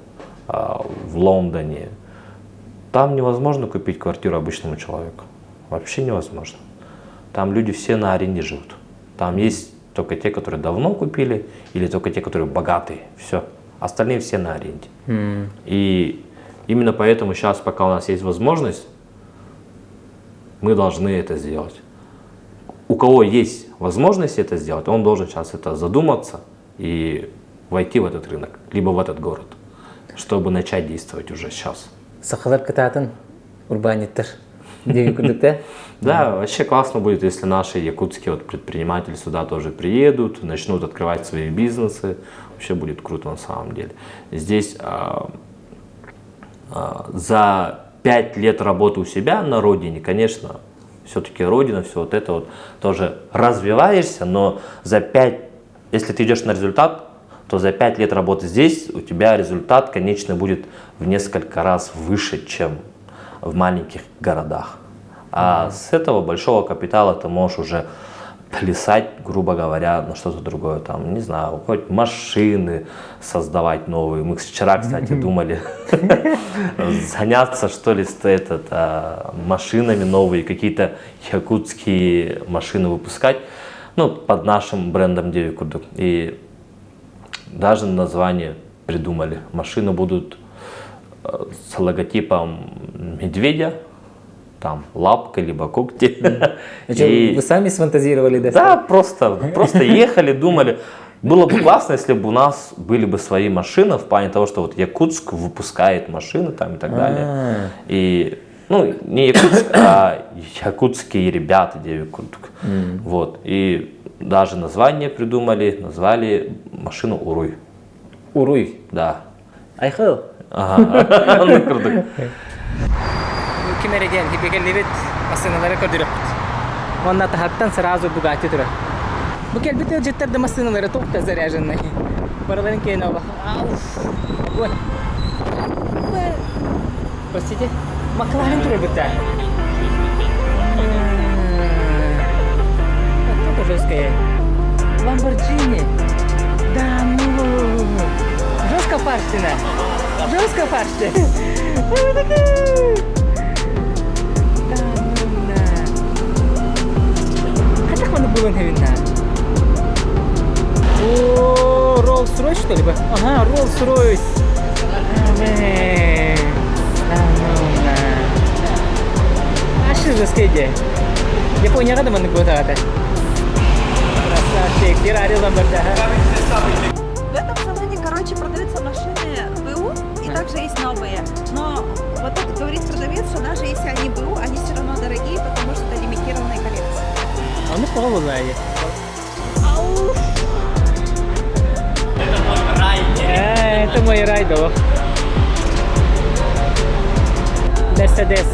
в Лондоне, там невозможно купить квартиру обычному человеку. Вообще невозможно. Там люди все на аренде живут. Там есть только те, которые давно купили, или только те, которые богатые. Все. Остальные все на аренде. И именно поэтому сейчас, пока у нас есть возможность, мы должны это сделать. у кого есть возможность это сделать, он должен сейчас это задуматься и войти в этот рынок, либо в этот город, чтобы начать действовать уже сейчас. Сақалар кітатын урбаниттер. Деви күрдікті? Да, вообще классно будет, если наши якутские вот предприниматели сюда тоже приедут, начнут открывать свои бизнесы. Вообще будет круто на самом деле. Здесь за 5 лет работы у себя на родине, конечно, все-таки родина, все вот это вот тоже развиваешься, но за 5, если ты идешь на результат, то за 5 лет работы здесь у тебя результат, конечно, будет в несколько раз выше, чем в маленьких городах. А с этого большого капитала ты можешь уже плясать, грубо говоря, на что-то другое. Там, не знаю, хоть машины создавать новые. Мы вчера, кстати, думали заняться, что ли, машинами новые, какие-то якутские машины выпускать, ну, под нашим брендом Деви Курдук. И даже название придумали. Машины будут с логотипом медведя, там лапка, либо когти. Вы сами сфантазировали? Да, просто ехали, думали. Было бы классно, если бы у нас были бы свои машины, в плане того, что вот Якутск выпускает машины там и так далее. И, ну, не Якутск, а якутские ребята, Деви Курдук. Вот. И даже название придумали, назвали машину Уруй. Уруй? Да. Айхыл? Ага, ну круто. Кемереген хипекеллерит машиналары көрдүрөт. Онна тахаттан сразу бугати тура. Бу келбите жеттерде машиналары токта заряженный. Бараларын кейин ала. Ой. Простите. Макларен тура бутта. Это жесткое. Ламборджини. Да ну. Жестко фарштина. Жестко фаршти. Как он был на О, Rolls-Royce что ли? Ага, Rolls-Royce. Аши жескеде. Японияга да мындай будет ата. Красавчик, Феррари Ламборджини. В этом салоне, короче, продаются машины БУ и также есть новые. Но вот тут говорит продавец, что даже если они БУ, они все равно дорогие, потому что это лимитированная коллекция. Он неплохо знает. Это мой рай, да. Mercedes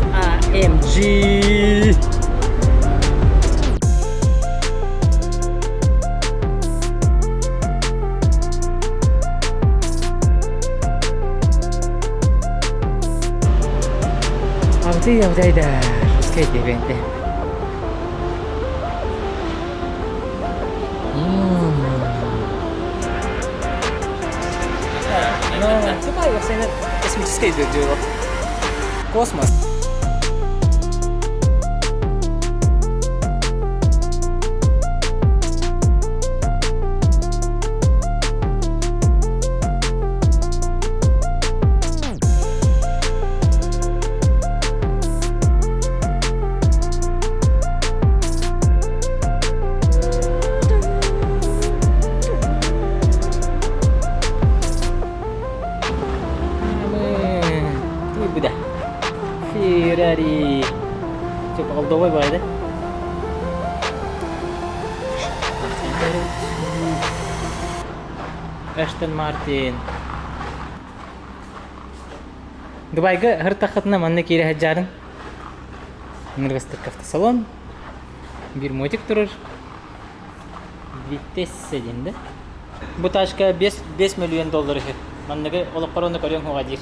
AMG. Audi, skate eventi. Давай его сегодня космический дело. Космос. Ferrari. Coba kalau doang boleh deh. Aston Martin. Дубайга һәр тахатна манны кире хаҗарын. Нургастык автосалон. Bir мотик турыр. Витессе динде. Бу ташка 5 миллион доллар. Манныгы олып баруны көрөң хуга дир.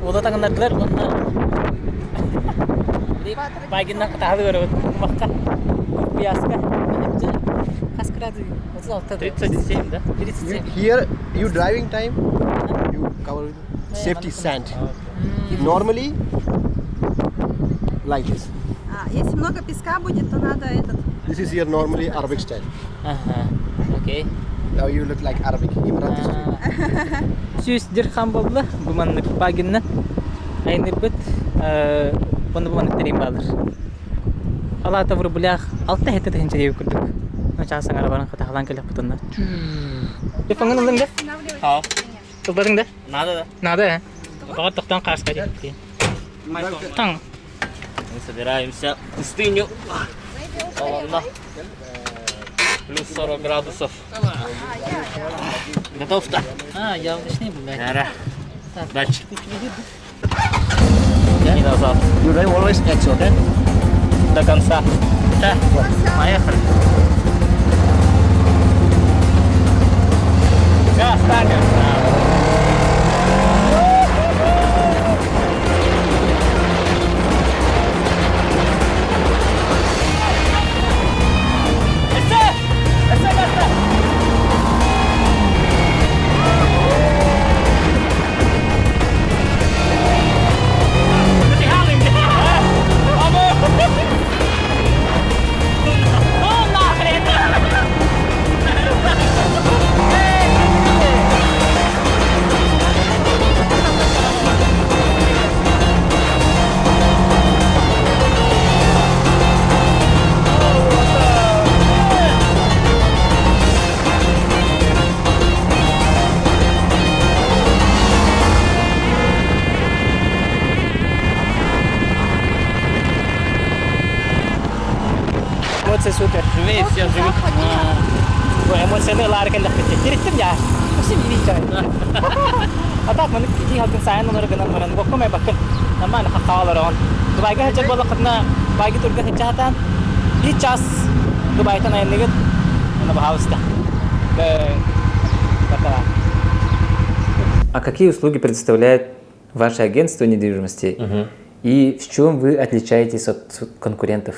Ода тагыннардылар, онна. Байгинна кытады көрөт. Макка. Пияска. Хаскрады. 37, да? 37. Here, you driving time, you cover safety sand. Normally, like this. Если много песка будет, то надо этот. This is your normally Arabic style. Ага. Окей. Now you look like Arabic. Emirati style. Сүйс дирхам болды. Бу манны багинна. Айны бит. Буны терим балыр. Алата в рублях, алта хете тахин чаги курдук. Нача сангара баран хата халан келек бутунда. Ты панган улың да? Ха. Тубадың да? Надо, Надо, Бага тоқтан қарсқа жетті. Таң. Мы собираемся в пустыню. Холодно. Плюс 40 градусов. Готов-то? Явдышный был, да? Нара. Дальше. И назад. You drive always X, okay? До конца. Да, поехали. Все, станем. Эмоции супер. Живи, все живи. Эмоцияны ларкен лахтete. Директим я. Усим иричай. Атак маны кити халкын сайын онары гынан маран. Гоккомай бакын. Нама наха кааларон. Дубайга хачак бола кытна байги турга хачатан. Bir час Дубайтан айнныгыт. Ана бахауста. А какие услуги предоставляет ваше агентство недвижимости? И в чем вы отличаетесь от конкурентов?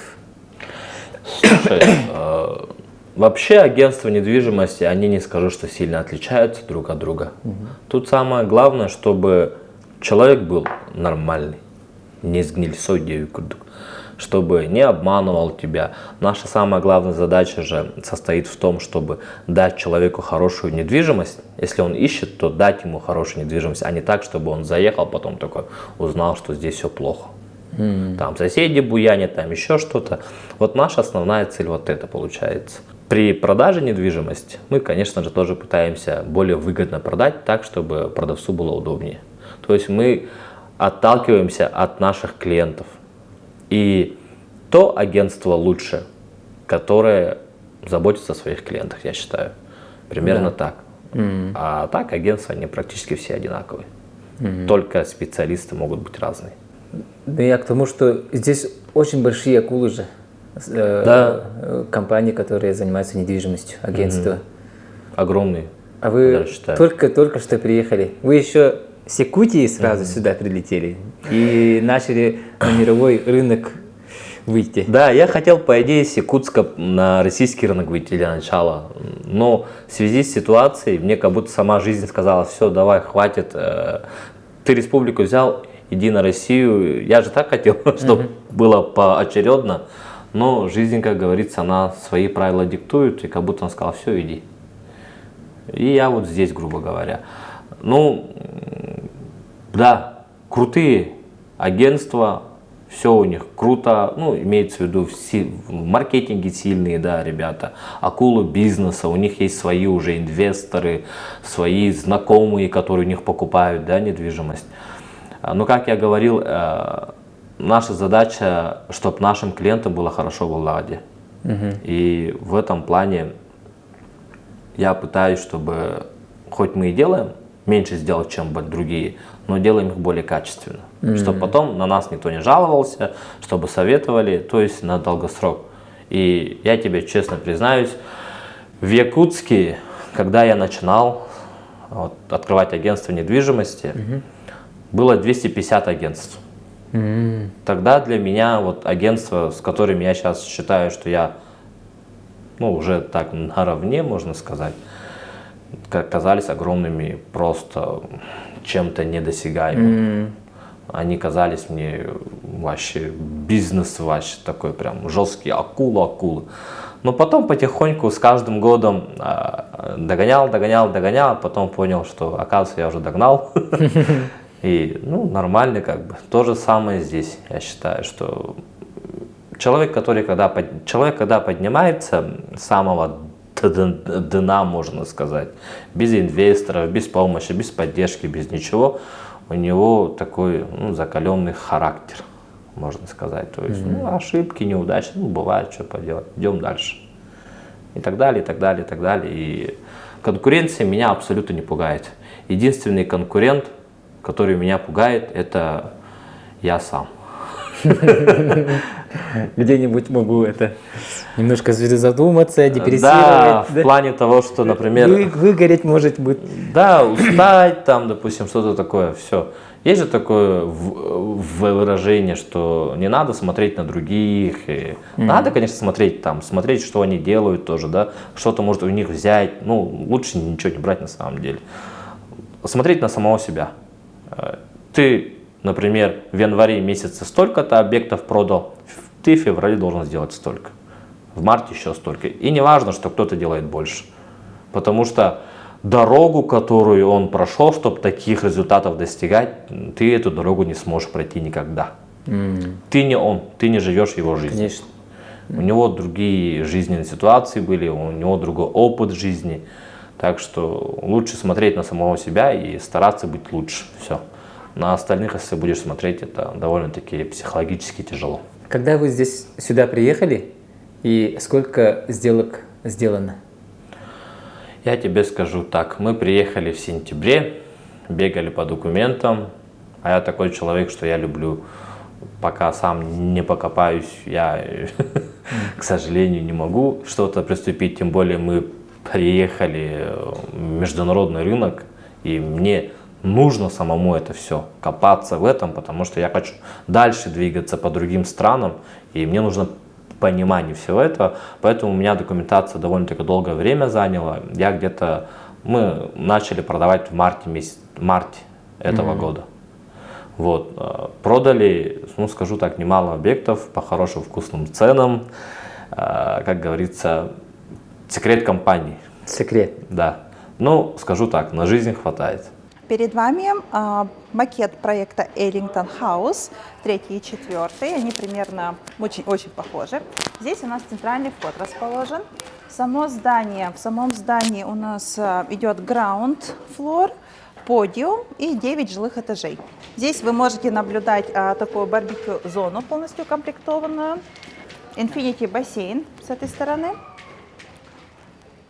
Слушай, вообще агентства недвижимости, они не скажу, что сильно отличаются друг от друга. Тут самое главное, чтобы человек был нормальный, не с гнильцой, чтобы не обманывал тебя. Наша самая главная задача же состоит в том, чтобы дать человеку хорошую недвижимость. Если он ищет, то дать ему хорошую недвижимость, а не так, чтобы он заехал, потом такой узнал, что здесь все плохо. Там соседи буянят, там еще что-то. Вот наша основная цель вот это получается. При продаже недвижимости мы, конечно же, тоже пытаемся более выгодно продать так, чтобы продавцу было удобнее. То есть мы отталкиваемся от наших клиентов. И то агентство лучше, которое заботится о своих клиентах, я считаю. Примерно так. А так агентства, они практически все одинаковые. Только специалисты могут быть разные. Да я к тому, что здесь очень большие акулы же. Компании, которые занимаются недвижимостью, агентства. Огромные. А вы только что приехали. Вы еще с Якутии сразу сюда прилетели и начали на мировой рынок выйти. Да, я хотел, по идее, с Якутска на российский рынок выйти для начала. Но в связи с ситуацией, мне как будто сама жизнь сказала: все, давай, хватит. Ты республику взял, иди на Россию. Я же так хотел, чтобы было поочередно. Но жизнь, как говорится, она свои правила диктует, и как будто она сказала: все, иди. И я вот здесь, грубо говоря. Ну, да, крутые агентства, все у них круто, ну, имеется в виду в маркетинге сильные, да, ребята, акулы бизнеса, у них есть свои уже инвесторы, свои знакомые, которые у них покупают, да, недвижимость. Но, как я говорил, наша задача, чтобы нашим клиентам было хорошо в Алладе. И в этом плане я пытаюсь, чтобы, хоть мы и делаем, меньше сделать, чем другие, но делаем их более качественно. Чтобы потом на нас никто не жаловался, чтобы советовали, то есть на долгосрок. И я тебе честно признаюсь, в Якутске, когда я начинал открывать агентство недвижимости, было 250 агентств. Тогда для меня вот агентства, с которыми я сейчас считаю, что я уже так наравне, можно сказать, казались огромными, просто чем-то недосягаемым. Они казались мне вообще бизнес вообще такой прям жесткий, акулы. Но потом потихоньку с каждым годом догонял, а потом понял, что, оказывается, я уже догнал. И, нормально как бы. То же самое здесь, я считаю, что человек, когда поднимается с самого дна, можно сказать, без инвесторов, без помощи, без поддержки, без ничего, у него такой закаленный характер, можно сказать. То есть ошибки, неудачи, бывает, что поделать, идем дальше. И так далее, и так далее, и так далее. И конкуренция меня абсолютно не пугает. Единственный конкурент, который меня пугает, это я сам. Где-нибудь могу немножко задуматься, депрессировать. Да, в плане того, что, например... Выгореть может быть. Да, устать, там, допустим, что-то такое, все. Есть же такое выражение, что не надо смотреть на других. Надо, конечно, смотреть, что они делают тоже, да. Что-то может у них взять. Лучше ничего не брать на самом деле. Смотреть на самого себя. Ты, например, в январе месяце столько-то объектов продал, ты в феврале должен сделать столько. В марте еще столько. И не важно, что кто-то делает больше. Потому что дорогу, которую он прошел, чтобы таких результатов достигать, ты эту дорогу не сможешь пройти никогда. Ты не он, ты не живешь его жизнью. Конечно. У него другие жизненные ситуации были, у него другой опыт жизни. Так что лучше смотреть на самого себя и стараться быть лучше. Все. На остальных, если будешь смотреть, это довольно-таки психологически тяжело. Когда вы сюда приехали и сколько сделок сделано? Я тебе скажу так, мы приехали в сентябре, бегали по документам, а я такой человек, что я люблю, пока сам не покопаюсь, я, к сожалению, не могу что-то приступить, тем более мы приехали в международный рынок, и мне нужно самому это все, копаться в этом, потому что я хочу дальше двигаться по другим странам, и мне нужно понимание всего этого, поэтому у меня документация довольно-таки долгое время заняла. Мы начали продавать в марте этого года. Вот. Продали, скажу так, немало объектов по хорошим вкусным ценам. Как говорится, секрет компании. Секрет. Да. Скажу так, на жизнь хватает. Перед вами макет проекта Ellington House, 3 и 4. Они примерно очень похожи. Здесь у нас центральный вход расположен. В самом здании у нас идет ground floor, подиум и 9 жилых этажей. Здесь вы можете наблюдать такую барбекю-зону полностью укомплектованную. Infinity бассейн с этой стороны.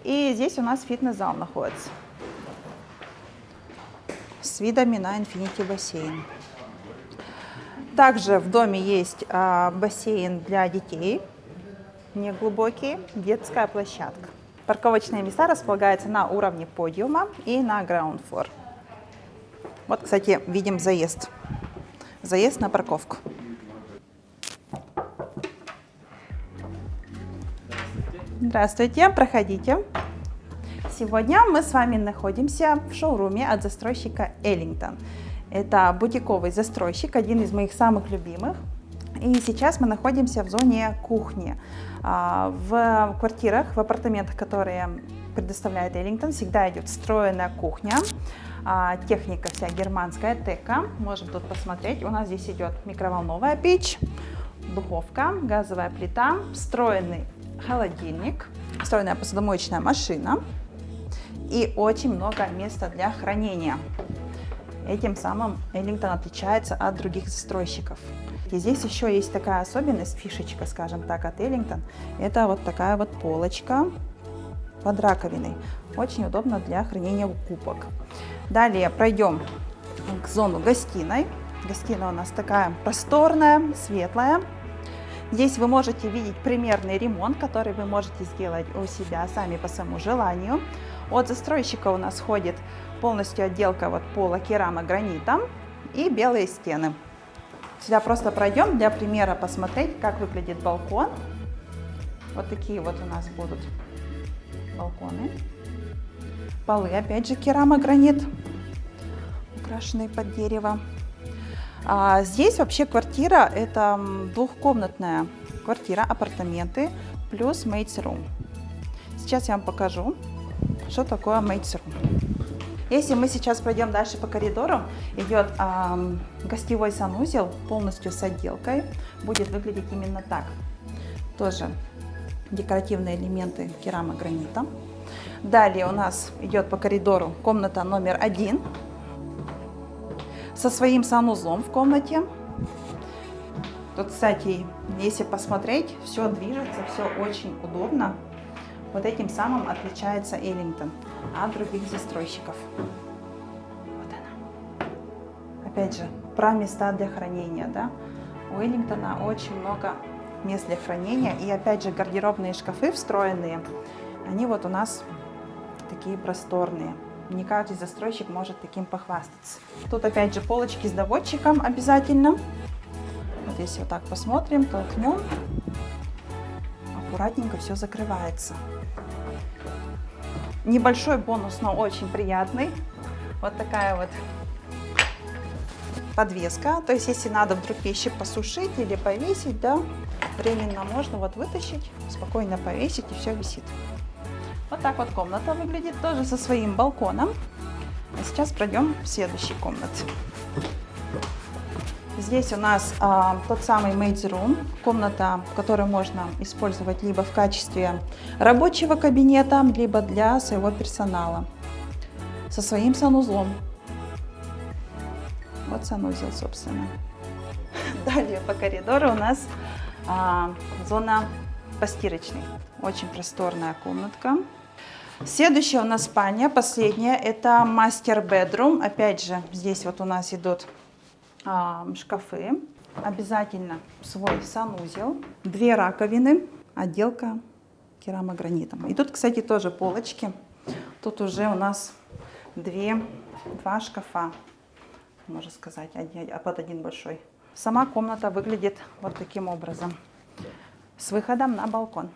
И здесь у нас фитнес-зал находится с видами на Infinity бассейн. Также в доме есть бассейн для детей, неглубокий, детская площадка. Парковочные места располагаются на уровне подиума и на ground floor. Вот, кстати, видим заезд. Заезд на парковку. Здравствуйте, проходите. Сегодня мы с вами находимся в шоуруме от застройщика Ellington. Это бутиковый застройщик, один из моих самых любимых. И сейчас мы находимся в зоне кухни. В квартирах, в апартаментах, которые предоставляет Ellington, всегда идет встроенная кухня. Техника вся германская, Тека. Можем тут посмотреть. У нас здесь идет микроволновая печь, духовка, газовая плита, встроенный холодильник, встроенная посудомоечная машина и очень много места для хранения. Этим самым Ellington отличается от других застройщиков. И здесь еще есть такая особенность, фишечка, скажем так, от Ellington. Это вот такая вот полочка под раковиной. Очень удобно для хранения укупок. Далее пройдем к зону гостиной. Гостиная у нас такая просторная, светлая. Здесь вы можете видеть примерный ремонт, который вы можете сделать у себя сами по своему желанию. От застройщика у нас ходит полностью отделка пола керамогранитом и белые стены. Сюда просто пройдем для примера посмотреть, как выглядит балкон. Вот такие вот у нас будут балконы. Полы, опять же, керамогранит, украшенный под дерево. Здесь вообще квартира, это двухкомнатная квартира, апартаменты плюс maid's room. Сейчас я вам покажу, что такое maid's room. Если мы сейчас пройдем дальше по коридору, идет гостевой санузел полностью с отделкой. Будет выглядеть именно так. тоже декоративные элементы керамогранита. Далее у нас идет по коридору комната номер 1 со своим санузлом в комнате. Тут, кстати, если посмотреть, все движется, все очень удобно. Вот этим самым отличается Эллингтон от других застройщиков. Вот она. Опять же, про места для хранения, да? У Эллингтона очень много мест для хранения. И опять же, гардеробные шкафы встроенные, они вот у нас такие просторные. Не каждый застройщик может таким похвастаться. Тут опять же полочки с доводчиком обязательно. Вот если вот так посмотрим, толкнем, аккуратненько все закрывается. Небольшой бонус, но очень приятный. Вот такая вот подвеска. То есть, если надо вдруг вещи посушить или повесить, да, временно можно вот вытащить, спокойно повесить, и все висит. Вот так вот комната выглядит, тоже со своим балконом. А сейчас пройдем в следующей комнате. Здесь у нас тот самый Maids Room, комната, которую можно использовать либо в качестве рабочего кабинета, либо для своего персонала. Со своим санузлом. Вот санузел, собственно. Далее по коридору у нас зона постирочной. Очень просторная комнатка. Следующая у нас спальня, последняя, это Master Bedroom. Опять же, здесь вот у нас идут шкафы. Обязательно свой санузел. 2 раковины, отделка керамогранитом. И тут, кстати, тоже полочки. Тут уже у нас 2 шкафа, можно сказать, под один большой. Сама комната выглядит вот таким образом, с выходом на балкон.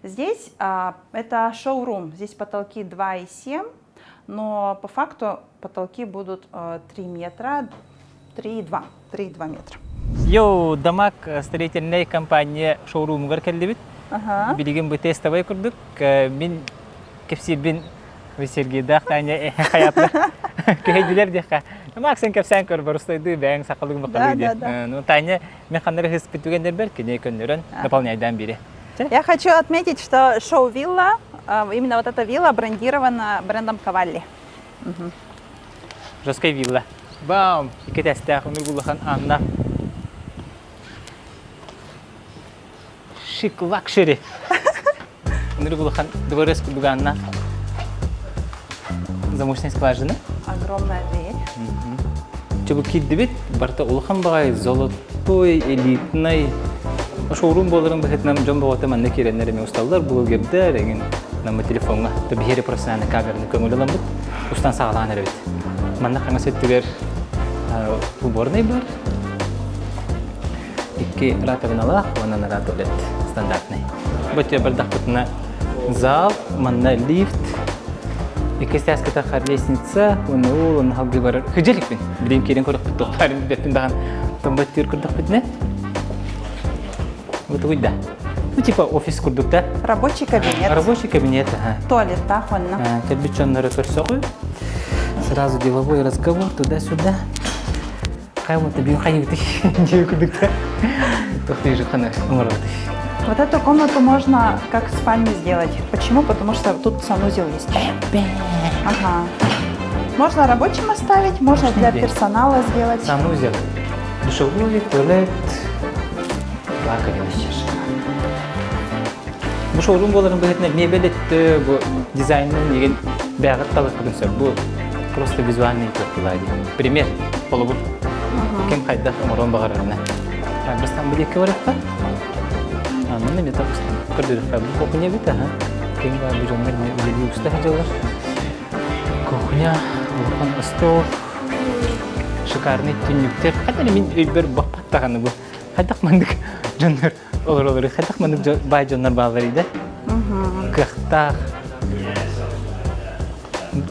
Здесь это шоурум, здесь потолки 2,7, но по факту потолки будут 3 метра, 3,2 метра. Йоу, дамаг строительная компания шоурумгар келдибит. Билигин бу тестовый курдук. Мен кепсир бин Сергей Дахтаня хаятла. Кехедилер диха. Максен кепсен көр барустайды бәң сакалык бакалыды. Ну Таня мен ханнары хиспитүгендер берки не көннөрөн наполняйдан бири. Я хочу отметить, что шоу-вилла, именно вот эта вилла брендирована брендом Cavalli. Жесткая вилла. Бам! Ике тестах уны булахан анна. Шик лакшери. Уны булахан дворец кудуганна. Замочная скважина. Огромная дверь. Чебуки дебит, барта улахан багай золотой, элитный. Шоурум боларын бахет нам жомба ота манна киреннер мен усталдар блогердер еген нам телефонга то бихери профессиональный камераны көңүлөлөн бут устан сагалан эребит. Манна хана сеттигер уборный бар. Икки раковиналар, ванна на туалет стандартный. Бөтө бир дахтына зал, манна лифт. Икки стяската хар лестница, он халгы бар. Хыжелик бин. Билим керен көрөк бит токтарын беттин даган. Томбаттыр көрдүк бит не? Вот да. Ну типа офис курдукта. Рабочий кабинет. Рабочий кабинет, ага. Туалет, да, хонна. Кирпичный ресурсовый. Сразу деловой разговор туда-сюда. Каймо тебе хай ты не курдукта. Тохты же хана умрот. Вот эту комнату можно как спальню сделать. Почему? Потому что тут санузел есть. Ага. Можно рабочим оставить, можно для персонала сделать. Санузел. Душевой, туалет. Раковина. Bu showroom боларын бәһетне мебель етті, bu дизайнын деген бәғат талақ күдінсір. Bu просто визуальный көртілайды. Пример болу бұл. Кем қайдақ ұмырон бағарарына. Бірстан бұл екі барықта. Анын мен етақ көрдіріққа бұл кухня бет, кем бар бұл жоңдар үлелі ұста хеджалар. Кухня, ұлған стол, шикарный түнніктер. Қайдары мен өйбір бақпаттағаны бұл. Қайдақ мандық жондар olur. Xadak manık bay jonlar bağlarıydı. Kıhtaq.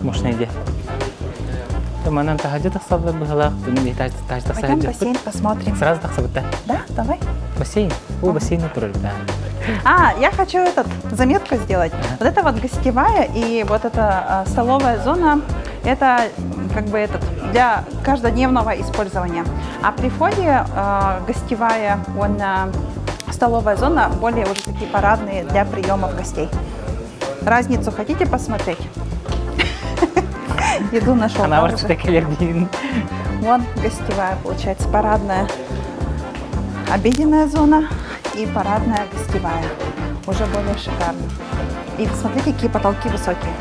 Мощная. Таманан тахаджа тахсаллар быхалак. Пойдем в бассейн посмотрим. Сразу тахсабыта. Да, давай. Бассейн. О, бассейн турыр, да. Я хочу заметку сделать. Вот это вот гостевая и вот эта столовая зона Это как бы для каждодневного использования. А при входе гостевая, столовая зона, более уже такие парадные для приемов гостей. Разницу хотите посмотреть? Еду нашел. Она вот такая лердин. Вон гостевая, получается, парадная обеденная зона и парадная гостевая. Уже более шикарно. И посмотрите, какие потолки высокие.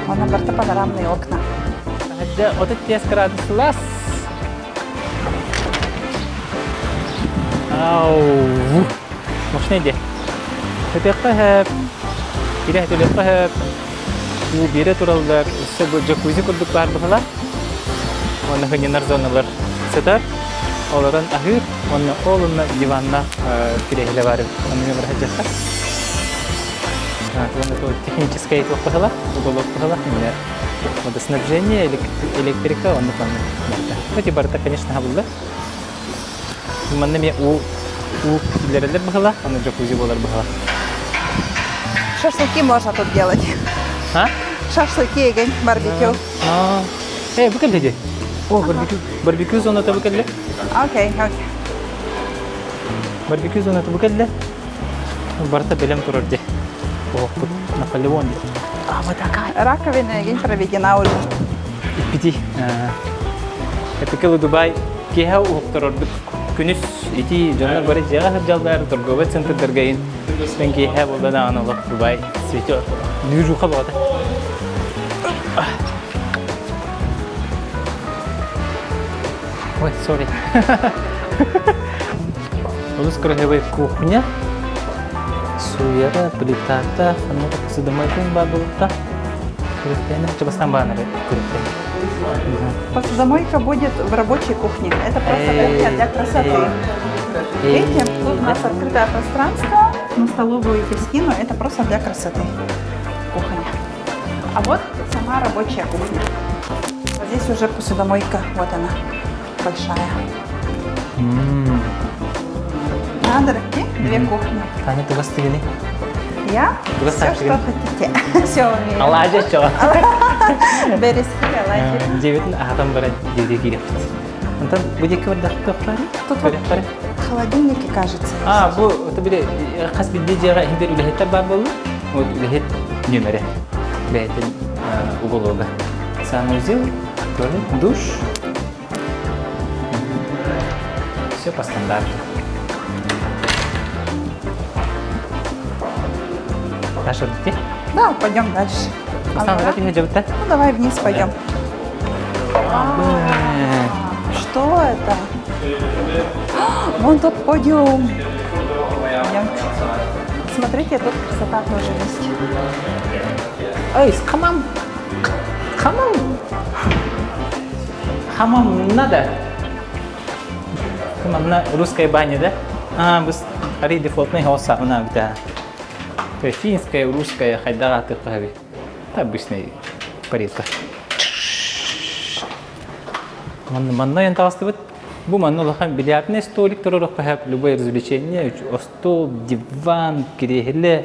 Вон на борту панорамные окна. Вот это 10 градусов лас. Ау. Может, не это как или это как убирать туралдар с джакузи курдук бар бахла. Он хани нарзоналар сетар. Оларан ахир, он олна диванна кирехле бар. Он не бархаджаха. Он это техническое это бахла, уголок бахла. Водоснабжение, электрика, он не помнит. Эти барта, конечно, хабулла. Маннами у лерелер бахла, он джакузи болар бахла. Шашлыки можно тут делать. А? Шашлыки, барбекю. Bukan aja. Oh, barbecue zona itu bukan lah. Окей. Barbecue zona itu bukan lah. Барта белем турар де. О, на полевон. Вот такая. Раковина проведена уже. Пяти. Это kalau Дубай, кеха ухтарар күнүс ити жанар бары жага жалдар торговый центр дергейин. Мен кеха болда да аны Дубай светер. Движуха болады. Ой, sorry. Лус красивая кухня. Суера, плита-то, она так посудомойка бабулта. Крутая, coba tambahan ada крутая. Посудомойка будет в рабочей кухне. Это просто для красоты. Видите, тут у нас открытое пространство на столовую и кискину. Это просто для красоты. Кухня. А вот сама рабочая кухня. Вот здесь уже посудомойка. Вот она. Большая. Надо расти две кухни. Таня, ты гостили? Я? Вы Все, ставьте. что хотите. Все умею. Аллажа, что? Березки, аллажи. Девять, там брать девять гирев. Антон, будет кого-то дохтори? Тут вот в холодильнике, кажется. Bu, itu bila khas bila jarak hidup udah hitam baru, udah hit numere, udah hit ugologa. Санузел, туалет, душ. Все по стандарту. Хорошо, детей? Да, пойдем дальше. Основном тебе делать-то? Ну, давай вниз пойдем. Что это? Вон тут подиум. Идемте. Смотрите, тут красота тоже есть. Эй, хамам! Хамам! Хамам надо? Хамам на русской бане, да? Ари дефолтный хауса, она где? Финская, русская, хайдара, ты хави. Обычный порядка. Манно я толстый. Bu manolaham бильярдный столик, который рухает любое развлечение, стол, диван, кресло.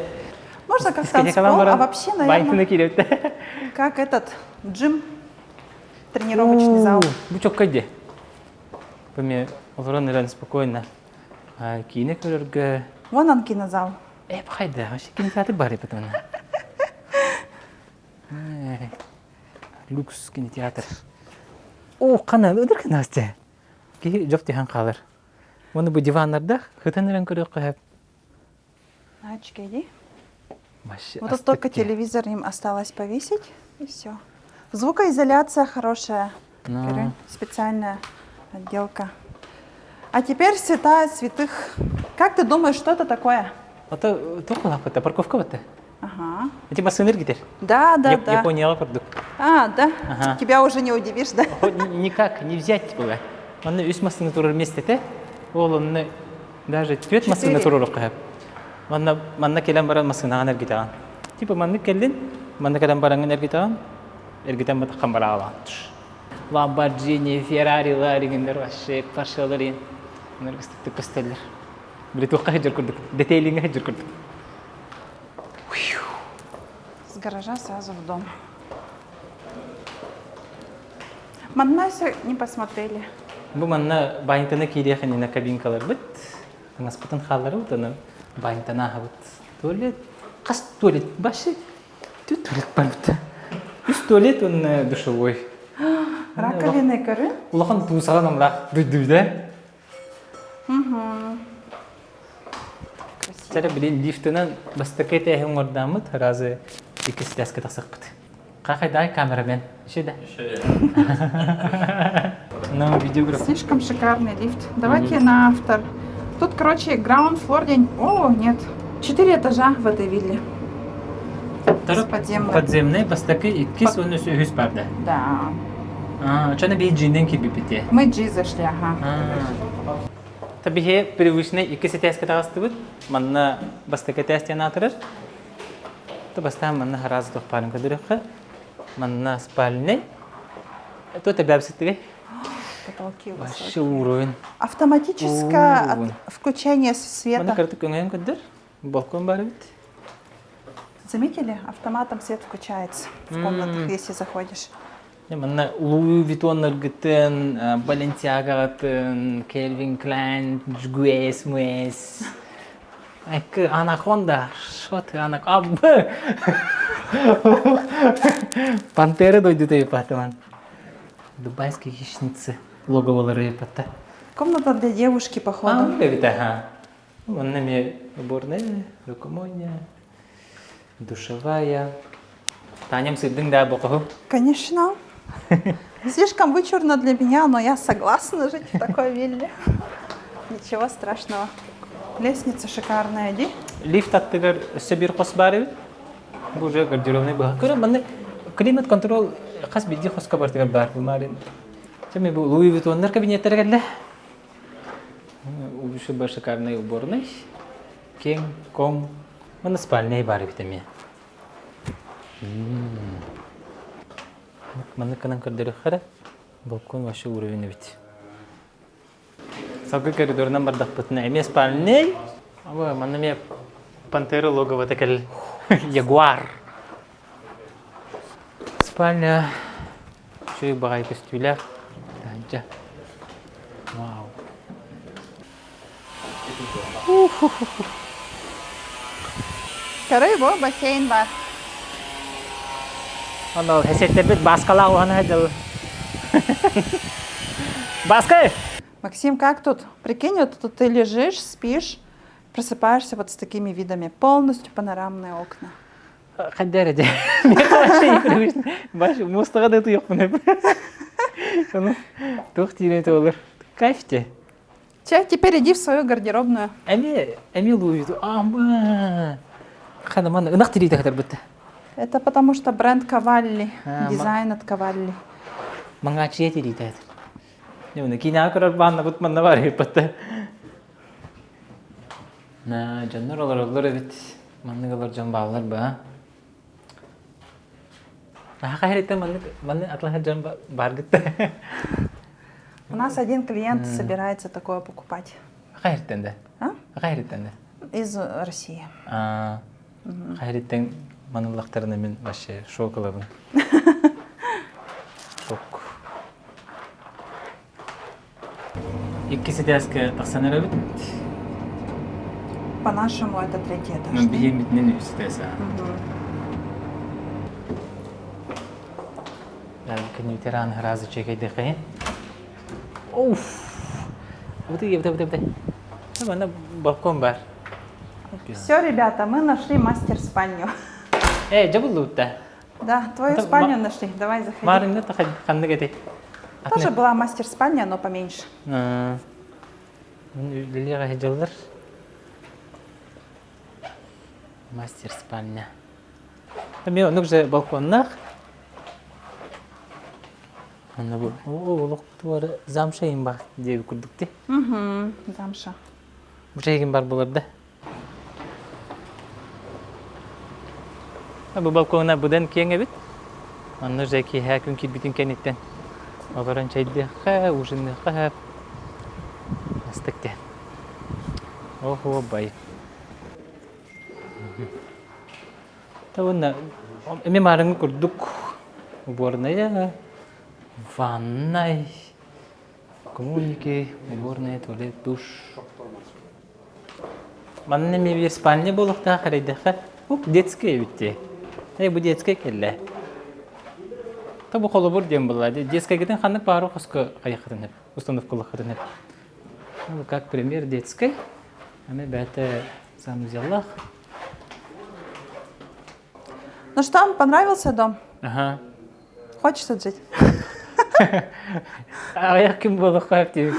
Можно как танцпол, а вообще, наверное, как этот джим, тренировочный зал. Бучок где? Поме, вороны рано спокойно. Кинокурга. Вон он кинозал. Пхайда, вообще кинотеатр баре потом. Люкс кинотеатр. О, канал, удар канасте. Жофти хан қалар. Оны бұл диванларда хытаныран көрі қойып. Очки, иди. Вот тут только телевизор им осталось повесить, и все. Звукоизоляция хорошая. Специальная отделка. А теперь святая святых. Как ты думаешь, что это такое? Это это парковка вот. Ага. Эти машины где? Да. Япония продукт. А, да? Ага. Тебя уже не удивишь, да? Никак не взять было. Он үс машина турар вместе, он даже цвет машина турар қойып. Манна келен баран машина энергия таган. Типа манна келен баран энергия таган. Эргитен бата камбара алган. Lamborghini, Ferrari, дегендер вообще паршалар ен. Энергистик көстелер. Бир тукка хәҗер күрдек. Детейлингә хәҗер күрдек. гаража сразу в дом. Маннайся не посмотрели. Бу манна байнтана кирияхани на кабинкалар бит. Наспытын халлары бит аны байнтана хабит. Туалет, қас туалет башы. Туалет бар бит. Үс туалет он душевой. Раковины көрі. Улахан тусаган амлах дуйда. Сара билин лифтынан бастакай тәһин ордамыт разы икisi дәскә тасык бит. Какайдай камерамен. Шеда. На видеограф. Слишком шикарный лифт. Давайте на автор. Тут, короче, ground floor день. О, нет. 4 этажа в этой вилле. Подземный. Подземный бастакай икис он үс барда. Да. Чана би джинден ки бипите. Мы G зашли, ага. Табихе привычный икisi тәскә тагысты бит. Манна бастакай тәстән атырыр. То бастан манна раз до парым кадырыкка. Манна спальня. Тут обязательно Потолки вообще высокие. уровень. Автоматическое Уровень. включение Мана света. карты көңен кадыр. Балкон бар бит. Заметили? Автоматом свет включается в комнатах, если заходишь. Манна Louis Vuitton гытын, Balenciaga гытын, Calvin Klein, Guess Mues. Эк Anaconda, шот Anaconda. Пантера дойду ты потом. Дубайские хищницы. Логоволары пата. Комната для девушки, походу. Ага. Вон нами уборная, рукомойня, душевая. Таням сидим да боку. Конечно. Слишком вычурно для меня, но я согласна жить в такой вилле. Ничего страшного. Лестница шикарная, иди. Лифт аттыгар сөбір қос бары. Бұл жа гардеробный бұға. Көрі, маңны климат контрол қас бейді қосқа бартыгар бар бұл марин. Және бұл Louis Vuitton'lar кабинеттері кәлі. Убыши бар шикарный уборный. Кең, ком. Маңны спальный бары бітеме. Маңны канан көрдері қара. Балкон вашы уровені біт. Салгы коридорынан бардақ бұтына әме спальный. Aba, mana me pantera logo вот aquele ягуар. Спальня. Еще и багай костюля. Да. Вау. Второй его бассейн бар. Оно хесеттербет баскала уана хадал. Баскай! Максим, как тут? Прикинь, вот тут ты лежишь, спишь, просыпаешься вот с такими видами. Полностью панорамные окна. Хадер иди. Мне вообще не привычно. Бачу, мустага эту ёпаную. Тух тире это olur. Кайфте. Че, теперь иди в свою гардеробную. Эми Луи. Ама. Хана мана, нах тирите хатар битте. Это потому что бренд Cavalli, А, дизайн от Cavalli. Мангачи тирите. Не, киня корар банна бут манна бар хиппатта. На, жаннар олар бит. Манныгалар жан баалар ба. Хайрите манны атлахар жан бар гитте. У нас один клиент собирается такое покупать. Хайритен да. А? Хайритен да. Из России. Хайритен манылактарына мен вообще шок алабын. Шок. Иккиси дәскә тахсанара бит. По-нашему это третий этаж. Мен бием битнен үстәсә. Я ветеран разы чекайды кайын. Уф. Вот и вот. Мана балкон бар. Все, ребята, мы нашли мастер-спальню. Жабулутта. Да, твою Это спальню нашли. Давай заходи. Марин это ханны гати. Тоже была мастер-спальня, но поменьше. Лилига хиджалдар. Мастер-спальня. Там я нукже балконнах. Ана бу. О, локтуар замшайын бар деп күрдүкте. Замша. Бушайгин бар буларда. Бу балконна будан кеңе бит. Аны жаки хаким ки битин кенеттен. Аларан чайды ха ужинны ха. Астыкте. Охо бай. Тавна Эми марын курдук. Уборная, ванной, коммуники, уборная, туалет, душ. Манна ми бир спальня болукта харайдаха. Детская битте. Бу детская келле. Табу холобур дем была. Детская гитен ханнык бару хоско аяхтын. Установкалык хатын. Ну как пример детской. Ами бәте санузеллах. Ну что, вам понравился дом? Ага. Хочешь тут жить? А я кем был хапти?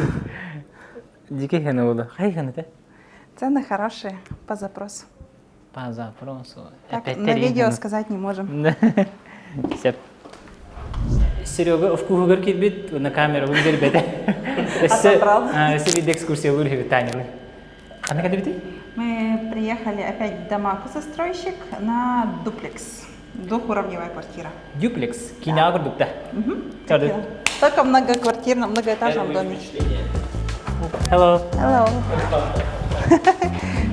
Дикий хана было. Хай хана-то? Цены хорошие по запросу. По запросу. Так, на видео сказать не можем. Серега, в кухне горки бит на камеру выбери беда. Если бит экскурсия вырви Таня. А на когда бит? Мы приехали опять в Дамаку застройщик на дуплекс. Двухуровневая квартира. Дуплекс. Кинагр дупта. Только в многоквартирном, многоэтажном доме. Hello. Hello.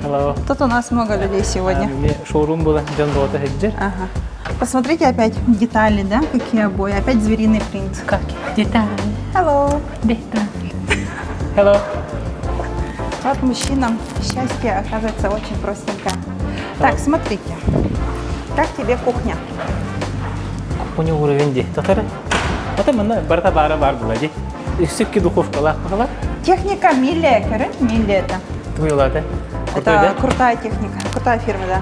Hello. Тут у нас много людей сегодня. Шоурум было, Джон Рота Хеджер. Ага. Посмотрите опять детали, да, какие обои. Опять звериный принт. Как? Детали. Hello. Детали. Hello. Вот мужчинам счастье оказывается очень простенькое. Так, смотрите. Как тебе кухня? Кухня уровень де. Татары? Это мы барта бара бар была де. Все-таки духовка лахпала. Техника Милли, короче, Милли это. Твоя да? Это крутая техника, крутая фирма, да.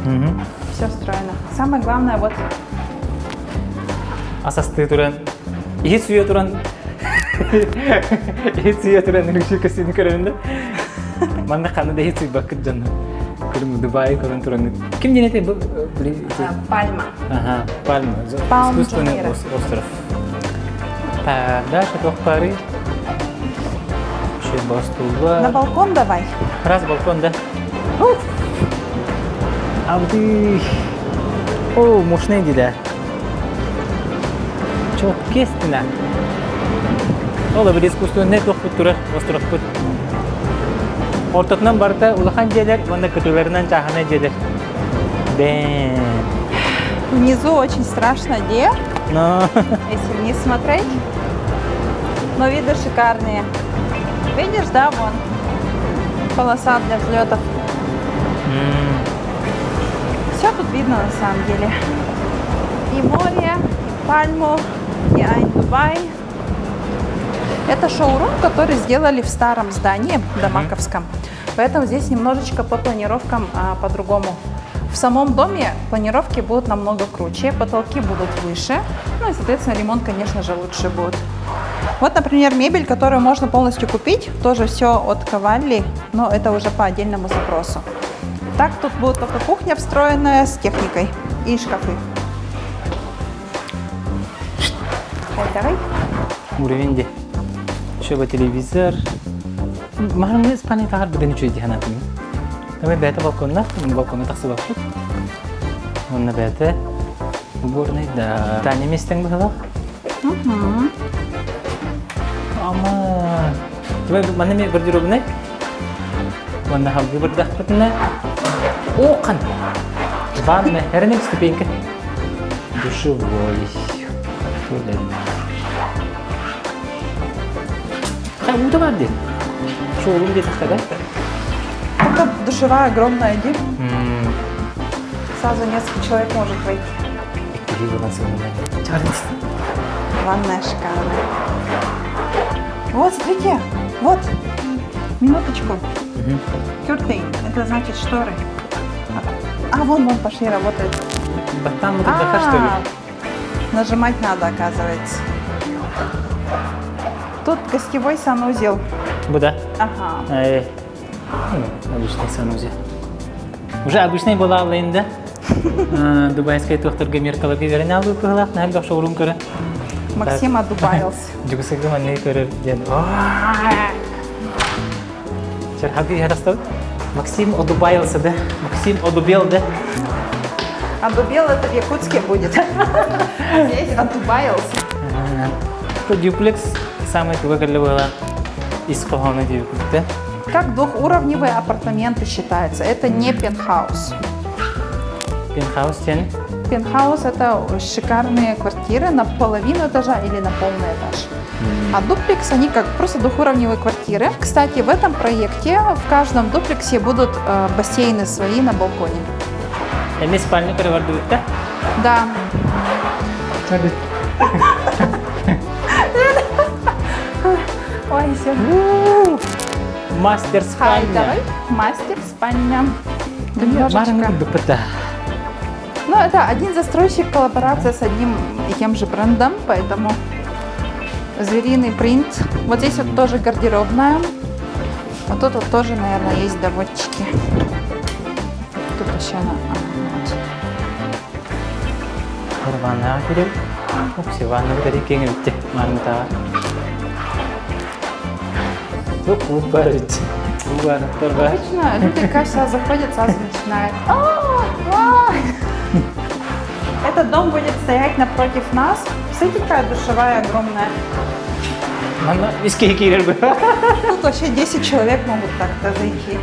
Угу. Все встроено. Самое главное вот. Асасты туран. И суя туран. И суя туран ручи касин каранда. Манна хана да хит бакт жанна. Курм Дубай каран туран. Ким денете бли? Пальма. Ага, Пальма. Искусственный остров. Дальше только пары. На балкон давай. Раз балкон, да? Абди. О, мощный дида. Чёткестина. Ола bir искусственный тохпут тура, остров пут. Ортотнан барта улахан жерлер, мында көтөлөрүнөн чахана жерлер. Бен. Внизу очень страшно, где? Но. Если вниз смотреть. Но виды шикарные. Видишь, да, вон полоса для взлетов. Все тут видно на самом деле. И море, и Пальму, и Айн-Дубай. Это шоурум, который сделали в старом здании, дамаковском. Поэтому здесь немножечко по планировкам по-другому. В самом доме планировки будут намного круче, потолки будут выше. Ну и, соответственно, ремонт, конечно же, лучше будет. Вот, например, мебель, которую можно полностью купить, тоже все от Cavalli, но это уже по отдельному запросу. Так, тут будет только кухня встроенная с техникой и шкафы. Давай. Уровень де. Шоба телевизор. Махрумы спальня тахар будем ничего идти ханатами. Давай бета балконна, балконна тахсы бакут. Он на бета. Уборный, да. Таня местен было. Ама. Давай mana mi гардеробный? Mana хабби бардахтна. Окон. Ванна, herning ступенька. Душевой. Туалет. Там ута бар де. Шоурум де тахта. Это душевая огромная, один. Сразу несколько человек может войти. Ванная шикарная. Вот, смотрите, вот, минуточку. Curtain, это значит шторы. А вон пошли, работает. Там вот это что ли? Нажимать надо, оказывается. Тут гостевой санузел. Буда? Ага. Обычный санузел. Уже обычный была Лэнда. Дубайская тохтарга меркалага верен алып кылак, нәл бак шоурум көрө. Максим одубаился. Жүгісігі мәнне көрір ден. Шархаби ярастау? Максим одубаился, да? Максим одубел, да? Одубел это в Якутске будет. Здесь одубаился. Это дюплекс, самое выгодное было из Кохона дюплекс, да? Как двухуровневые апартаменты считаются. Это не пентхаус. Пентхаус тен? Пентхаус – это шикарные квартиры на половину этажа или на полный этаж. А дуплекс, они как просто двухуровневые квартиры. Кстати, в этом проекте в каждом дуплексе будут бассейны свои на балконе. Ini spalnya pada waktu itu. Да. Ой, все. Master Хай, spalnya. давай. Мастер спальня. Barang Немножечко. itu peta. Ну, это один застройщик, коллаборация с одним и тем же брендом, поэтому звериный принт. Вот здесь вот тоже гардеробная. Вот тут вот тоже, наверное, есть доводчики. Тут еще она. Korbannya akhirnya. Si Vanu tadi kayak ngecek mantap. Bubar itu. Bubar terbaik. Обычно люди, кажется, заходят, сразу начинают. Этот дом будет стоять напротив нас. Смотрите, какая душевая огромная. Mana viski kiri gue. Тут вообще 10 человек могут так-то зайти.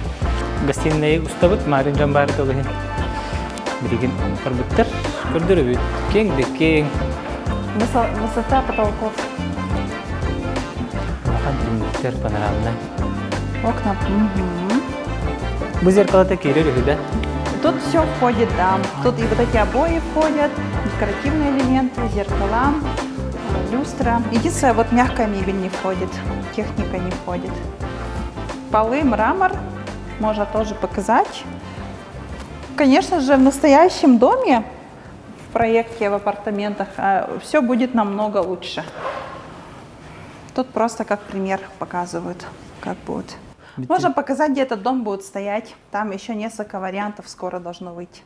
Gastine ustabut marin jambar itu kan. Bikin perbeter, berdua king the king. Высота потолков. Makan pinter panoramanya. Окна. Bu zerkalo-то kiri udah. Тут все входит, да. Тут и вот эти обои входят, декоративные элементы, зеркала, люстра. Единственное, вот мягкая мебель не входит, техника не входит. Полы, мрамор, можно тоже показать. Конечно же, в настоящем доме, в проекте, в апартаментах, все будет намного лучше. Тут просто как пример показывают, как будет. Можно показать, где этот дом будет стоять. Там еще несколько вариантов скоро должно выйти.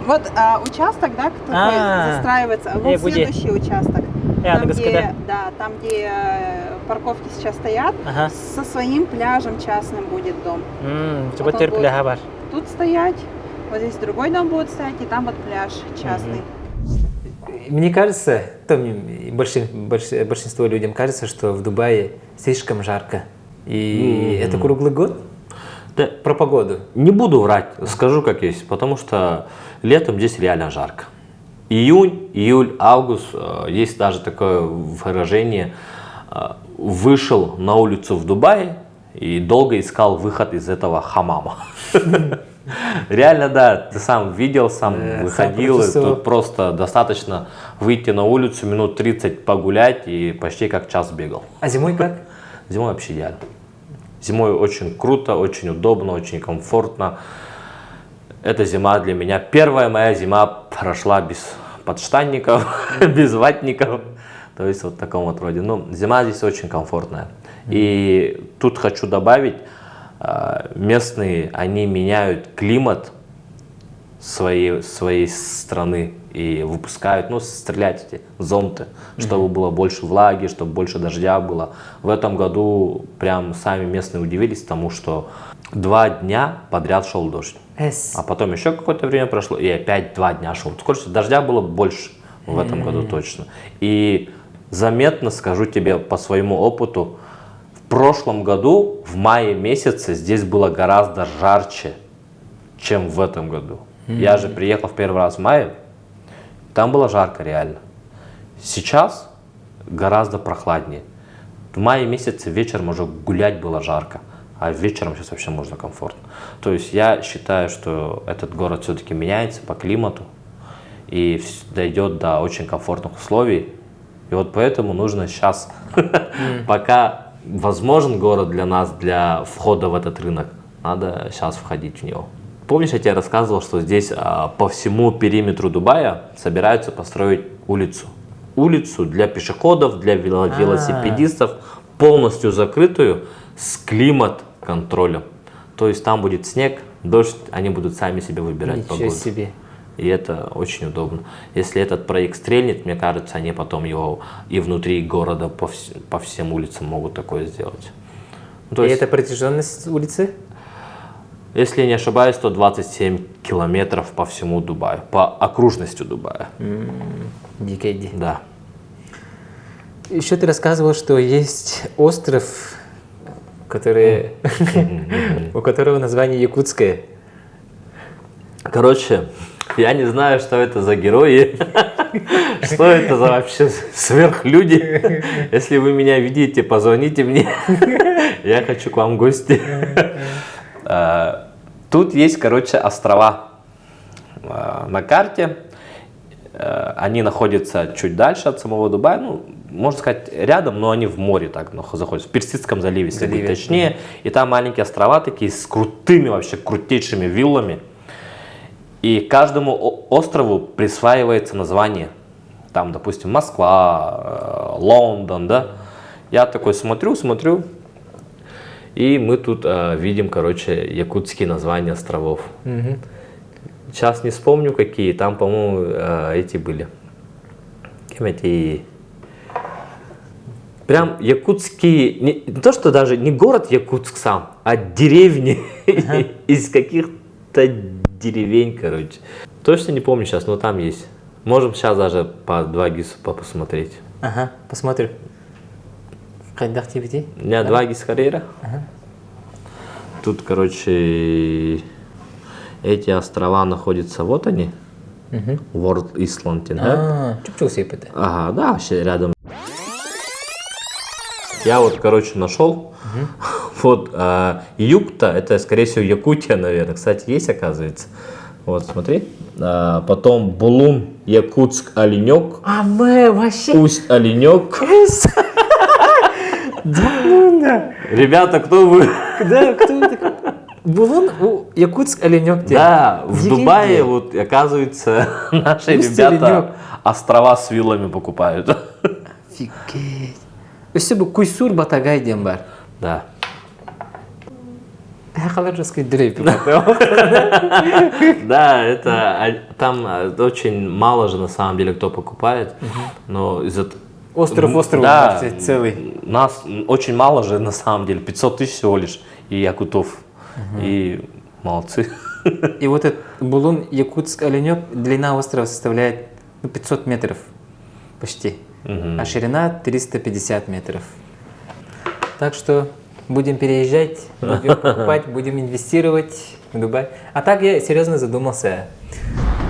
Вот участок, да, который застраивается. Вот следующий участок. Там, где парковки сейчас стоят, со своим пляжем частным будет дом. Coba Вот он terpilih будет kabar. тут стоять, вот здесь другой дом будет стоять, и там вот пляж частный. Мне кажется, большинство людям кажется, что в Дубае слишком жарко. И это круглый год? Да, Про погоду. не буду врать, скажу как есть, потому что летом здесь реально жарко. Июнь, июль, август, есть даже такое выражение, вышел на улицу в Дубае и долго искал выход из этого хамама. Реально, да, ты сам видел, сам выходил, и тут просто достаточно выйти на улицу, минут 30 погулять и почти как час бегал. А зимой как? Зимой вообще идеально. Зимой очень круто, очень удобно, очень комфортно. Эта зима для меня, первая моя зима прошла без подштанников, без ватников. То есть вот в таком вот роде. Но зима здесь очень комфортная. И тут хочу добавить, местные, они меняют климат своей страны и выпускают, стрелять эти зонты, чтобы было больше влаги, чтобы больше дождя было. В этом году прям сами местные удивились тому, что 2 дня подряд шел дождь. А потом еще какое-то время прошло, и опять 2 дня шел. Сколько дождя было больше в этом году точно. И заметно, скажу тебе по своему опыту, в прошлом году, в мае месяце, здесь было гораздо жарче, чем в этом году. Я же приехал в первый раз в мае, там было жарко реально. Сейчас гораздо прохладнее. В мае месяце вечером уже гулять было жарко, а вечером сейчас вообще можно комфортно. То есть я считаю, что этот город все-таки меняется по климату и дойдет до очень комфортных условий. И вот поэтому нужно сейчас, пока возможен город для нас, для входа в этот рынок, надо сейчас входить в него. Помнишь, я тебе рассказывал, что здесь по всему периметру Дубая собираются построить улицу. Улицу для пешеходов, для велосипедистов, полностью закрытую с климат-контролем. То есть там будет снег, дождь, они будут сами себе выбирать погоду. Ничего себе. И это очень удобно. Если этот проект стрельнет, мне кажется, они потом его и внутри города по всем улицам могут такое сделать. И это протяженность улицы? Если я не ошибаюсь, 127 километров по всему Дубаю, по окружности Дубая. Дикий. Да. Еще ты рассказывал, что есть остров, у которого название якутское. Короче, Я не знаю, что это за герои, что это за вообще сверхлюди. Если вы меня видите, позвоните мне. Я хочу к вам в гости. Тут есть, короче, острова на карте. Они находятся чуть дальше от самого Дубая. Ну, можно сказать, рядом, но они в море так заходят. В Персидском заливе, если быть точнее. И там маленькие острова такие с крутыми, вообще крутейшими виллами. И каждому острову присваивается название. Там, допустим, Москва, Лондон, да. Я такой смотрю, и мы тут видим, короче, якутские названия островов. Сейчас не вспомню, какие. Там, по-моему, эти были. Кем эти? Прям якутские, не то, что даже не город Якутск сам, а деревни из каких-то деревень, короче. Точно не помню сейчас, но там есть. Можем сейчас даже по 2 гиса посмотреть. Ага, посмотрим. Кайдах тебе? У меня 2 гиса карьера. Тут, короче, эти острова находятся, вот они. World Island. Чуп-чуп сыпать. Ага, да, вообще рядом. Я вот, короче, нашел. Вот Юкта, это, скорее всего, Якутия, наверное. Кстати, есть, оказывается. Вот, смотри. Потом Булун, Якутск, Оленек. А мы вообще... Усть, Оленек. Ребята, кто вы? Да, кто это? Булун, Якутск, Оленек. Да, в Дубае, вот, оказывается, наши ребята острова с виллами покупают. Офигеть. Все бы Куйсур Батагай дембар. Да. Да, это там очень мало же на самом деле кто покупает, но из-за Остров да, целый. Нас очень мало же на самом деле, 500 тысяч всего лишь и якутов, и молодцы. И вот этот Булун, Якутск, Оленек, длина острова составляет 500 метров почти, а ширина 350 метров. Так что будем переезжать, будем покупать, будем инвестировать в Дубай. А так я серьезно задумался.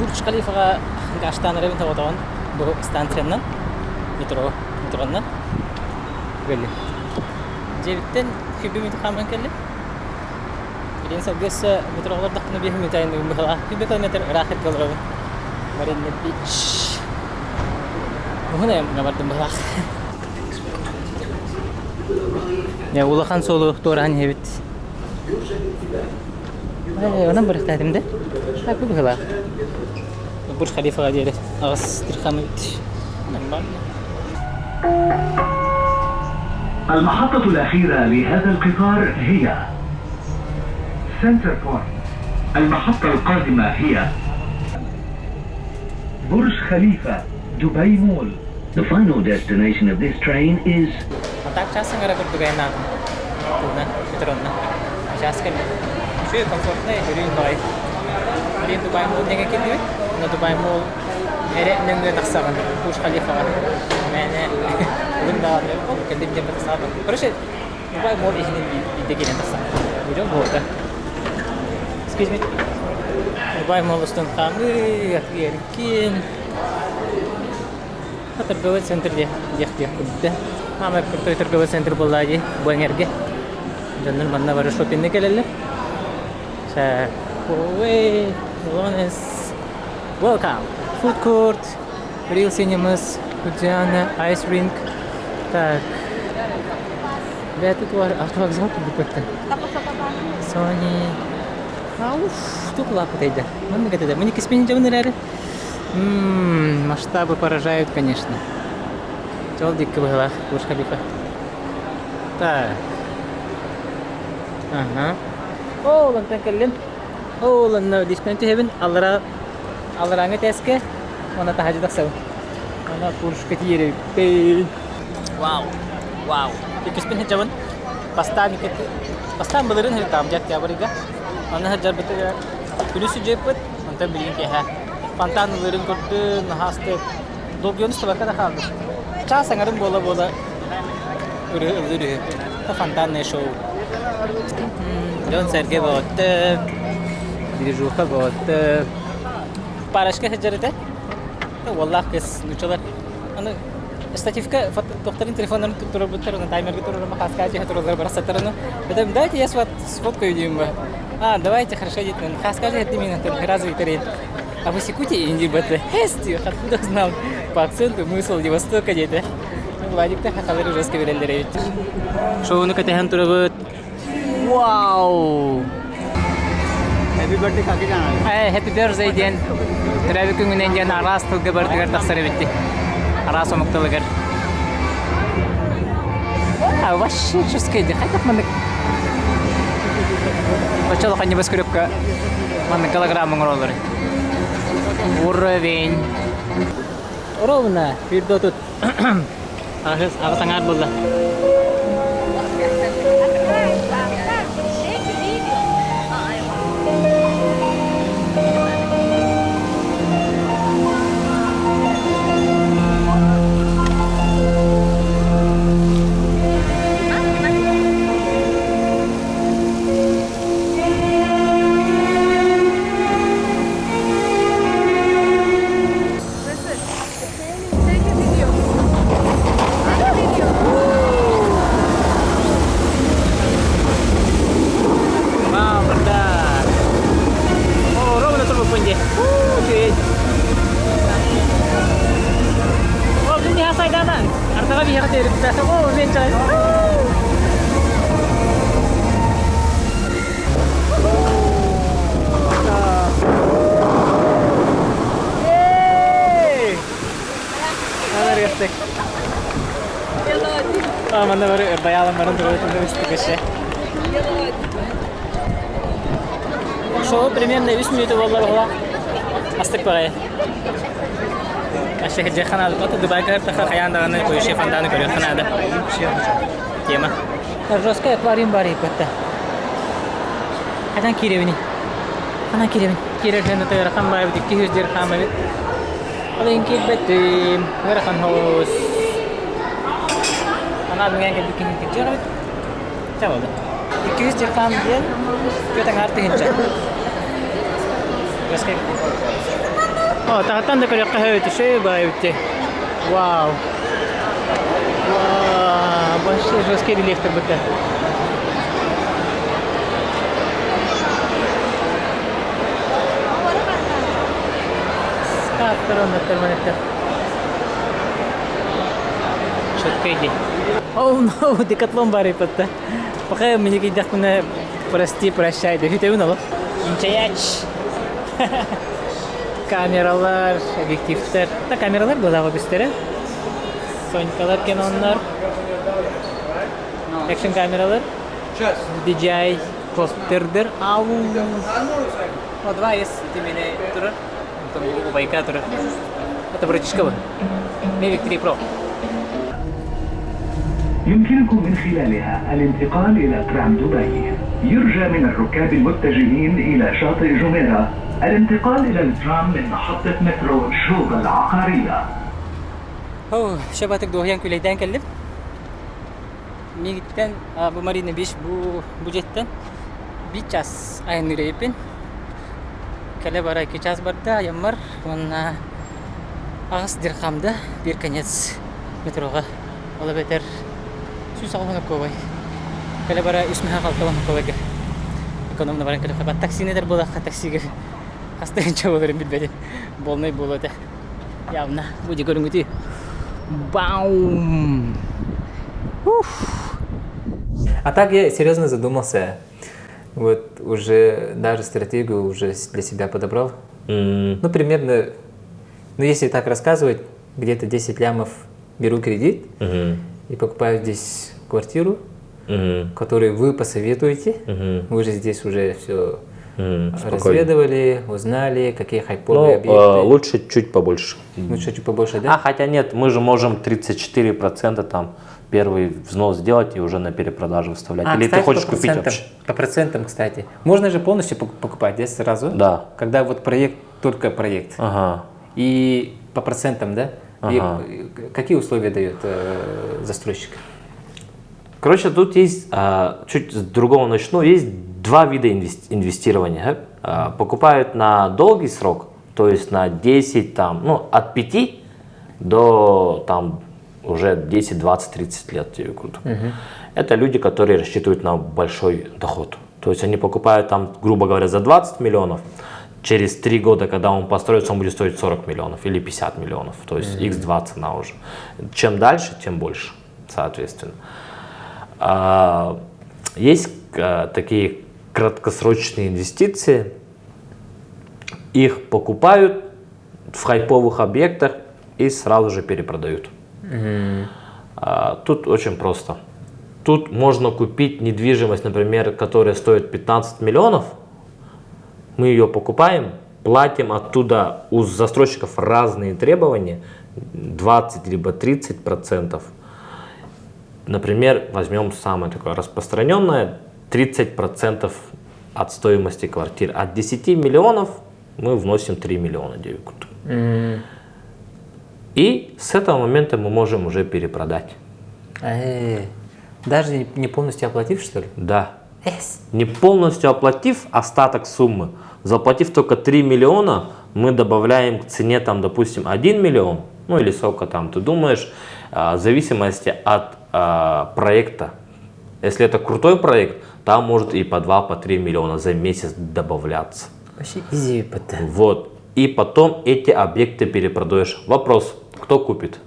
Бурдж Халифага гаштан ревен таватан бу станцияннан метроннан гелли. Жебиттен хүбү митхаман келли. Билен сагыс метролар дахны бихи митайны бихала. Хүбү километр рахат голрабын. Марин бич. Муна габардым бихала. Я улахан солу торан хебит. Онан бір тәдімді. Так, бұл ғыла. Бурдж Халифаға дейірі. Ағыз тірқамы бит. المحطة الأخيرة لهذا القطار هي سنتر بوينت. المحطة القادمة هي برج خليفة دبي مول. The final destination of this train is Так, часто гора Дубай на Тuna, Петровна. Сейчас как еще комфортная, Дубай Мол. Блин, Дубай Мол не какие-то, но Дубай Мол не таксаган, Бурдж Халифаға. Мене лунда, когда мне таксаган. Короче, Дубай Мол их не дегенен таксаган. Идем вот, да. Excuse me. Дубай Мол устан хамы, еркин. Торговый центр где куда? Мама крутой торговый центр был лади, Буэнерге. Жаннан манна бары шопинг келеле. Ша, ой, Лонес. Welcome. Food court, Real Cinemas, Куджана, Ice Rink. Так. Тут автовокзал какой-то. Sony. Ауф, тут лапотейда. Мама говорит, мы не киспени джавнерары. Масштабы поражают, конечно. Чел дикий выглах, Бурдж Халифа. Так. Ага. О, лантан каллен. О, ланна дисконти хевен. Алларанга теске. Она тахаджи дасау. Она Бурдж Катири. Вау. Икиспен хеджаван. Пастан балерин хе там жат кябарига. Она хаджар бетega. Полиси джепет. Антан билин ке ха. Фантан балерин корды нахасте. Долгионс табака да халды. Час ангарым бола үрі фонтанный шоу. Дон сәрге болты, движуха болты. парашка хаджарите. Валлах кес лучалар. Аны стативка докторин телефонын турып бутыр, таймерге турып хаскачи хатурулар барасатарны. Бедем дайте я сфоткаю димба. Давайте, хорошо, дети, хаскачи это именно разовый терен. А вы секуте инди бата. Хести, откуда знал по акценту мысл Владивостока дети. Владик-то хакалары жестко верелдеревит. Шо ну катахан турабут. Wow! Happy birthday kaki jana. Happy birthday diyen. Trafik gününden diyen aras tılgı bardıgar taksarı bitti. Aras o muktılıgar. Вообще жестко иди. Хотя бы мандык. Почему они без крюка? Мандык килограмм роллеры. Уровень. Ровно. Вперед тут. Aku sangat bola. Mana baru bayalan barang terus kese. Шо примерно 8 минут والله أستقبله. الشيخ جاخنا القطة دبي كهر تخر خيان دعنا كوي شيء فندان كوري خنا هذا. تيما. الرأس كي أكواريوم باري بته. هذا كيري بني. أنا كيري بني. كيري هنا ترى رقم باري بدي كيهوس دير خام بيت. هذا إنكيد بتي غير خان هوس. أنا أدمي أنك دكين كتير بيت. شو هذا؟ كيهوس دير خام بيت. كيف تنعرف هنجا. بس كيف. تحتان ذكر قهوة شيء بايوتي. واو. واو. بس كذي ليفتر بده. سكاترون نتر. شو كيدي؟ أوه نو ديكت لومباري بده. بخير مني كي دخلنا برستي برشاي ده. هيتوا نلا. إنتياج. Kameralar, objektifler. Da kameralar da var bizlere. Sonikalar, Canonlar. Action kameralar. DJI Poster'dir. Au. Вот два есть именно тур. Там у байка тур. Это братишка вот. Mavic 3 Pro. يمكنكم من خلالها الانتقال إلى ترام دبي. يرجى من الركاب المتجهين إلى شاطئ جميرة الانتقال إلى الترام من محطة مترو شوق العقارية. شباتك دوهيان كليدان كلم. ميجتن أبو مارينا بيش بو جتن بيتشاس أين ريبين. كله برا كيتشاس بردا يمر وانا أغس درخام ده بيركنيس متروغا ولا بيتر شو سووا نكوي. كله برا اسمها خالتوان نكوي. Ekonom nabaran kalo kapat taksi nih terbola taksi ke, hasta yang coba dari bid beden, bolnya bola teh, ya nah, gue juga nunggu tuh, baum. А так я серьезно задумался, вот уже даже стратегию уже для себя подобрал. Ну примерно, ну если так рассказывать, где-то 10 лямов беру кредит и покупаю здесь квартиру. Которые вы посоветуете. Вы же здесь уже все разведывали, узнали, какие хайповые объекты. Лучше чуть побольше. Лучше чуть побольше, да? Хотя нет, мы же можем 34% там первый взнос сделать и уже на перепродажу выставлять. Или кстати, ты хочешь купить вообще? По процентам, кстати. Можно же полностью покупать, да, сразу? Да. Когда вот проект, только проект. Ага. И по процентам, да? Ага. И какие условия дает застройщик? Короче, тут есть, чуть с другого начну, есть два вида инвестирования. Покупают на долгий срок, То есть на 10, там, ну, от 5 до там, уже 10, 20, 30 лет. Это люди, которые рассчитывают на большой доход. То есть они покупают там, грубо говоря, за 20 миллионов. Через 3 года, когда он построится, он будет стоить 40 миллионов или 50 миллионов. То есть x2 цена уже. Чем дальше, тем больше, соответственно. Есть такие краткосрочные инвестиции. Их покупают в хайповых объектах и сразу же перепродают. Тут очень просто. Тут можно купить недвижимость, например, которая стоит 15 миллионов. Мы ее покупаем, платим оттуда у застройщиков разные требования, 20 либо 30%. Например, возьмем самое такое распространенное, 30% от стоимости квартир. От 10 миллионов мы вносим 3 миллиона девикут. И с этого момента мы можем уже перепродать. Даже не полностью оплатив, что ли? Да. Не полностью оплатив остаток суммы, заплатив только 3 миллиона, мы добавляем к цене, там, допустим, 1 миллион, ну или сколько там ты думаешь, в зависимости от проекта. Если это крутой проект, там может и по 2, по 3 миллиона за месяц добавляться. Вообще изи. Вот. И потом эти объекты перепродаешь. Вопрос, кто купит?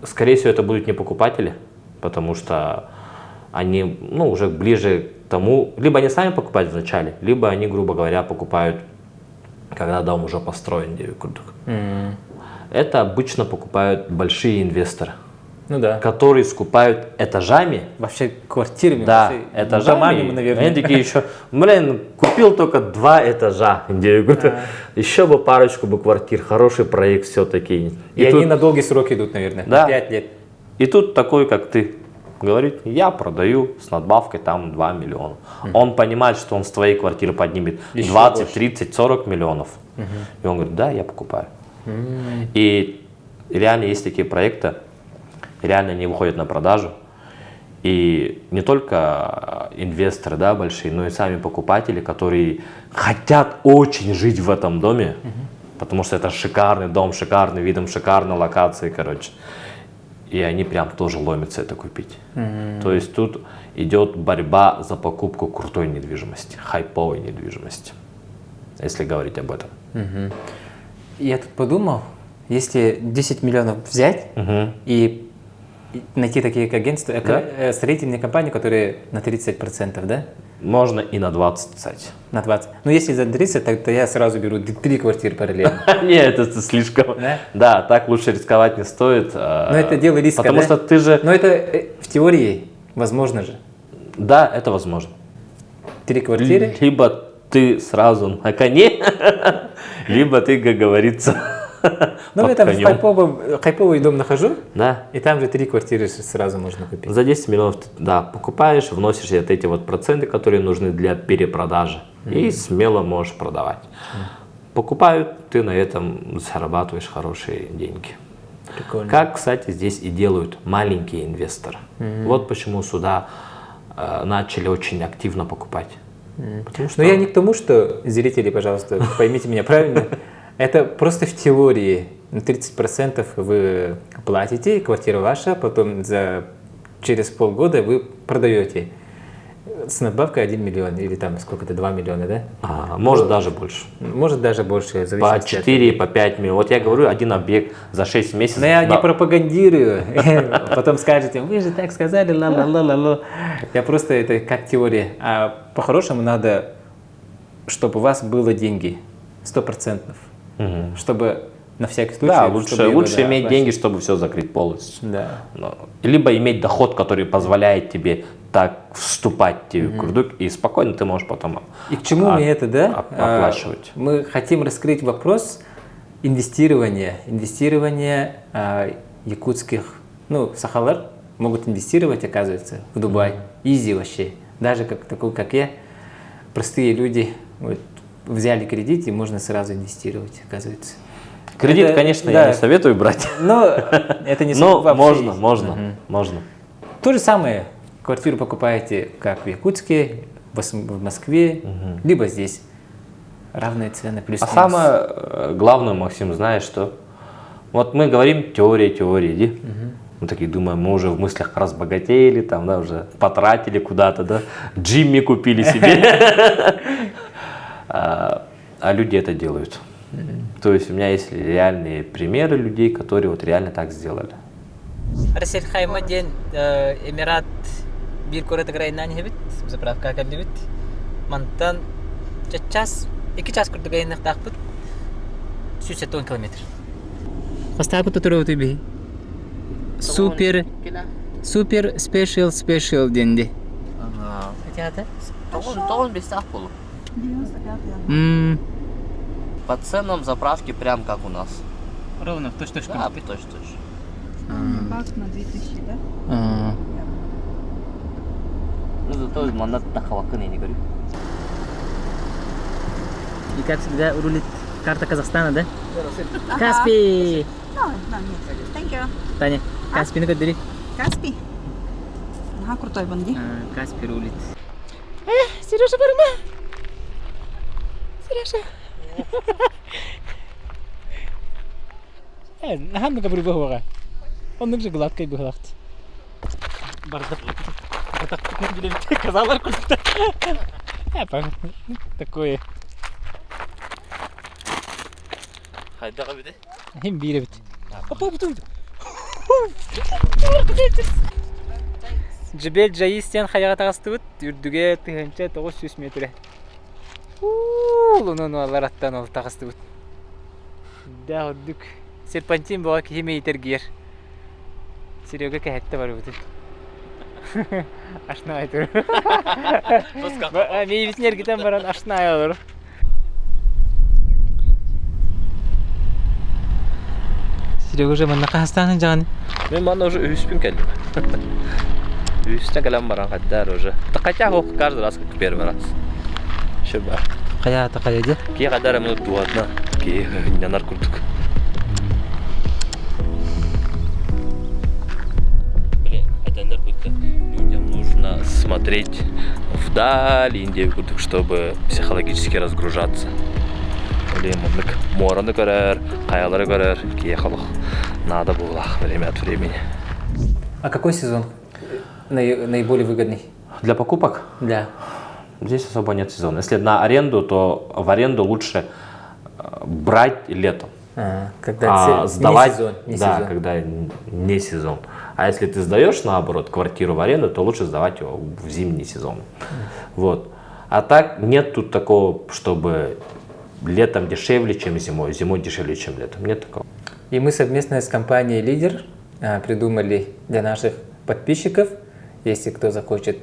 Скорее всего, это будут не покупатели, потому что они, ну, уже ближе к тому, либо они сами покупают вначале, либо они, грубо говоря, покупают, когда дом уже построен. Это обычно покупают большие инвесторы, Ну да. которые скупают этажами. Вообще квартирами, Да, вообще этажами. домами, наверное. Они такие еще, блин, купил только 2 этажа. Еще бы парочку бы квартир, хороший проект все-таки. И они на долгий срок идут, наверное, Да. на 5 лет. И тут такой, как ты, говорит, я продаю с надбавкой там 2 миллиона. Он понимает, что он с твоей квартиры поднимет Еще 20, больше. 30, 40 миллионов. И он говорит, да, я покупаю. И реально есть такие проекты, реально не выходят на продажу. И не только инвесторы, да, большие, но и сами покупатели, которые хотят очень жить в этом доме, потому что это шикарный дом, шикарный видом, шикарной локации, короче. И они прям тоже ломятся это купить. То есть тут идет борьба за покупку крутой недвижимости, хайповой недвижимости, если говорить об этом. Я тут подумал, если 10 миллионов взять и найти такие агентства, строительные компании, которые на 30%, да? Можно и на 20, кстати. На 20. Но если за 30, тогда я сразу беру 3 квартиры параллельно. Нет, это слишком. Да, так лучше рисковать не стоит. Но это дело риска, потому что ты же... Но это в теории возможно же. Да, это возможно. 3 квартиры. Либо ты сразу на коне, либо ты, как говорится, Ну, я там хайповый дом нахожу, да. и там же 3 квартиры сразу можно купить. За 10 миллионов, да, покупаешь, вносишь вот эти вот проценты, которые нужны для перепродажи, и смело можешь продавать. Покупают, ты на этом зарабатываешь хорошие деньги. Прикольно. Как, кстати, здесь и делают маленькие инвесторы. Вот почему сюда начали очень активно покупать. Потому что... Но я не к тому, что, зрители, пожалуйста, поймите меня правильно, это просто в теории. 30% вы платите, квартира ваша, потом через полгода вы продаете. С надбавкой 1 миллион или там сколько-то, 2 миллиона, да? Может даже больше. Может даже больше. По 4, по 5 миллионов. Вот я говорю, один объект за 6 месяцев. Но я не пропагандирую. Потом скажете, вы же так сказали, ла-ла-ла-ла-ла. Я просто, это как теория. А по-хорошему надо, чтобы у вас было деньги. 100%. Чтобы на всякий случай... Да, лучше иметь деньги, чтобы все закрыть полностью. Да. Либо иметь доход, который позволяет тебе так вступать в курдук, и спокойно ты можешь потом и к чему мы это, да? Оплачивать. Мы хотим раскрыть вопрос инвестирования. Инвестирования якутских, ну, сахалар могут инвестировать, оказывается, в Дубай. Изи вообще. Даже такой, как я, простые люди вот, взяли кредит, и можно сразу инвестировать, оказывается. Кредит, это, конечно, да. я не советую брать. Но это не Но вообще можно. То же самое. Квартиру покупаете как в Якутске, в Москве, либо здесь. равные цены, А плюс-минус. самое главное, Максим, знаешь что? Вот мы говорим теория, да? Мы такие думаем, мы уже в мыслях разбогатели, там, да, уже потратили куда-то, да, Джимми купили себе. А люди это делают. То есть у меня есть реальные примеры людей, которые вот реально так сделали. Арсен Хаймаден, Эмират, Биркора Таграйнан Хебит, заправка Кабливит, Мантан, час, 2 час Куртагайнах Тахпут, 60 километр. Поставку Татуру тебе. Супер спешил денди. Хотя Он без полу. По ценам заправки прям как у нас. Ровно, точно. Да, точно. Бак на 2000, да? Ну зато мандат тахавакын, я не говорю. И как всегда рулит карта Казахстана, да? Каспий! Thank you. Таня, Каспий, ну-ка, бери. Каспий. Ага, крутой банди. Каспий рулит. Сережа, барма! Сережа! Нахам нага беру бахуага. Он нак же гладкой бахлахт. Бардак не казалар куда-то. Такое. Хайдаға беді? Hem biri bit. Опа, бутун. Жебел жайыстен хаяға тағысты бұд, үрдіге тығынша 900 метрі. Лұнын олар аттан ол тағысты бұд. Да, үрдік. Серпантин бұға кеме етергер. Серега кәхетті бар бұд. Ашна айтыр. Мейбітін ергітен баран ашна айалыр. Серега уже манна қағастанын жағын. Мен мана уже үйіспен келдім. Үйістен келем баран қаддар уже. Хотя хоқ каждый раз как первый раз. Еще бар. Қая тақая де? Кей қаддар минут дуадна, кей нянар курдук. Блин, айтандар будто людям нужно смотреть вдаль Индию курдук, чтобы психологически разгружаться. Блин, мораны көрер, қаялары көрер, кей халық. Надо было время от времени. А какой сезон наиболее выгодный? Для покупок? Да. Здесь особо нет сезона. Если на аренду, то в аренду лучше брать летом. Когда сдавать, не сезон. Не да, сезон. когда не сезон. А если ты сдаешь, наоборот, квартиру в аренду, то лучше сдавать его в зимний сезон. Вот. А так нет тут такого, чтобы летом дешевле, чем зимой, зимой дешевле, чем летом. Нет такого. И мы совместно с компанией «Лидер» придумали для наших подписчиков, если кто захочет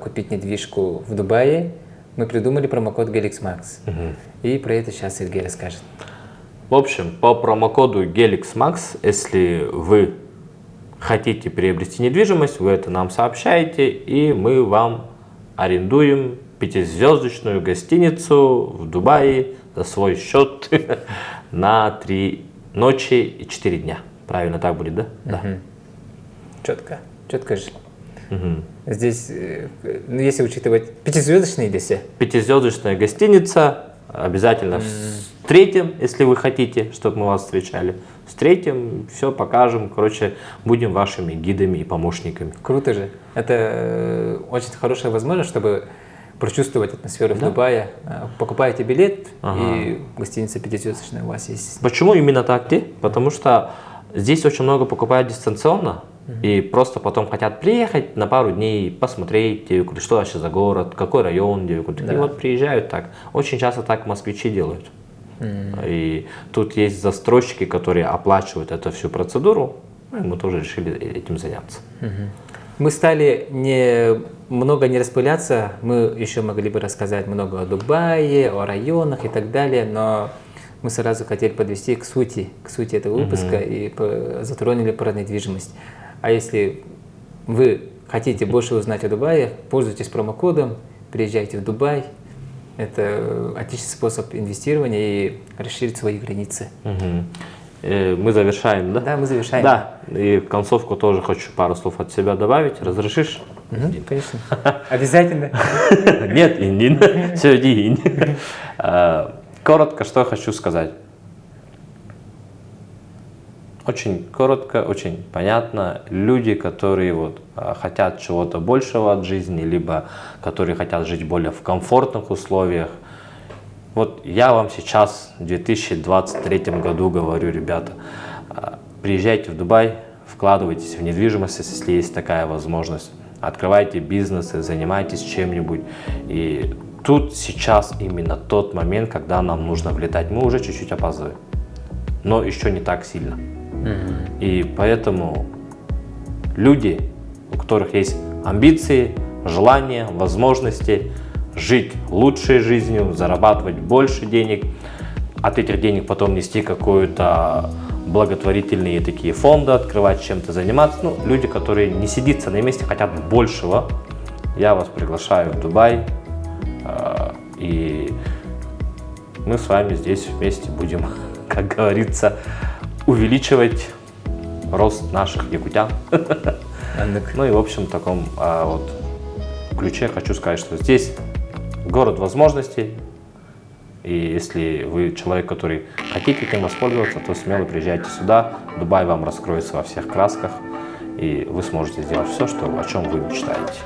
купить недвижку в Дубае, мы придумали промокод GelixMax. И про это сейчас Сергей расскажет. В общем, по промокоду GelixMax, если вы хотите приобрести недвижимость, вы это нам сообщаете, и мы вам арендуем 5-звездочную гостиницу в Дубае за свой счет на 3 ночи и 4 дня. Правильно так будет, да? Да. Четко же. Здесь, ну, если учитывать 5-звездочные или все? 5-звездочная гостиница, обязательно встретим, если вы хотите, чтобы мы вас встречали. Встретим, все покажем, короче, будем вашими гидами и помощниками. Круто же. Это очень хорошая возможность, чтобы прочувствовать атмосферу в Дубае. Покупаете билет, и гостиница 5-звездочная у вас есть. Почему именно так? Потому что здесь очень много покупают дистанционно, и просто потом хотят приехать на пару дней, посмотреть, что вообще за город, какой район, и вот приезжают так. Очень часто так москвичи делают. И тут есть застройщики, которые оплачивают эту всю процедуру, и мы тоже решили этим заняться. Мы стали много не распыляться, мы еще могли бы рассказать много о Дубае, о районах и так далее, но мы сразу хотели подвести к сути этого выпуска и затронули про недвижимость. А если вы хотите больше узнать о Дубае, пользуйтесь промокодом, приезжайте в Дубай. Это отличный способ инвестирования и расширить свои границы. Мы завершаем, да? Да, мы завершаем. Да, и в концовку тоже хочу пару слов от себя добавить. Разрешишь? Конечно. Обязательно. Нет, Индин. Все, иди. коротко, что хочу сказать. Очень коротко, очень понятно. Люди, которые вот хотят чего-то большего от жизни, либо которые хотят жить более в комфортных условиях. Вот я вам сейчас в 2023 году говорю, ребята, приезжайте в Дубай, вкладывайтесь в недвижимость, если есть такая возможность. Открывайте бизнесы, занимайтесь чем-нибудь. И тут сейчас именно тот момент, когда нам нужно влетать. Мы уже чуть-чуть опаздываем, но еще не так сильно. И поэтому люди, у которых есть амбиции, желания, возможности жить лучшей жизнью, зарабатывать больше денег, от этих денег потом нести какую-то благотворительные такие фонды, открывать, чем-то заниматься. Ну, люди, которые не сидятся на месте, хотят большего, я вас приглашаю в Дубай, и мы с вами здесь вместе будем, как говорится, увеличивать рост наших якутян. Ну и в общем в таком вот ключе хочу сказать, что здесь город возможностей. И если вы человек, который хотите этим воспользоваться, то смело приезжайте сюда. Дубай вам раскроется во всех красках, и вы сможете сделать все, о чем вы мечтаете.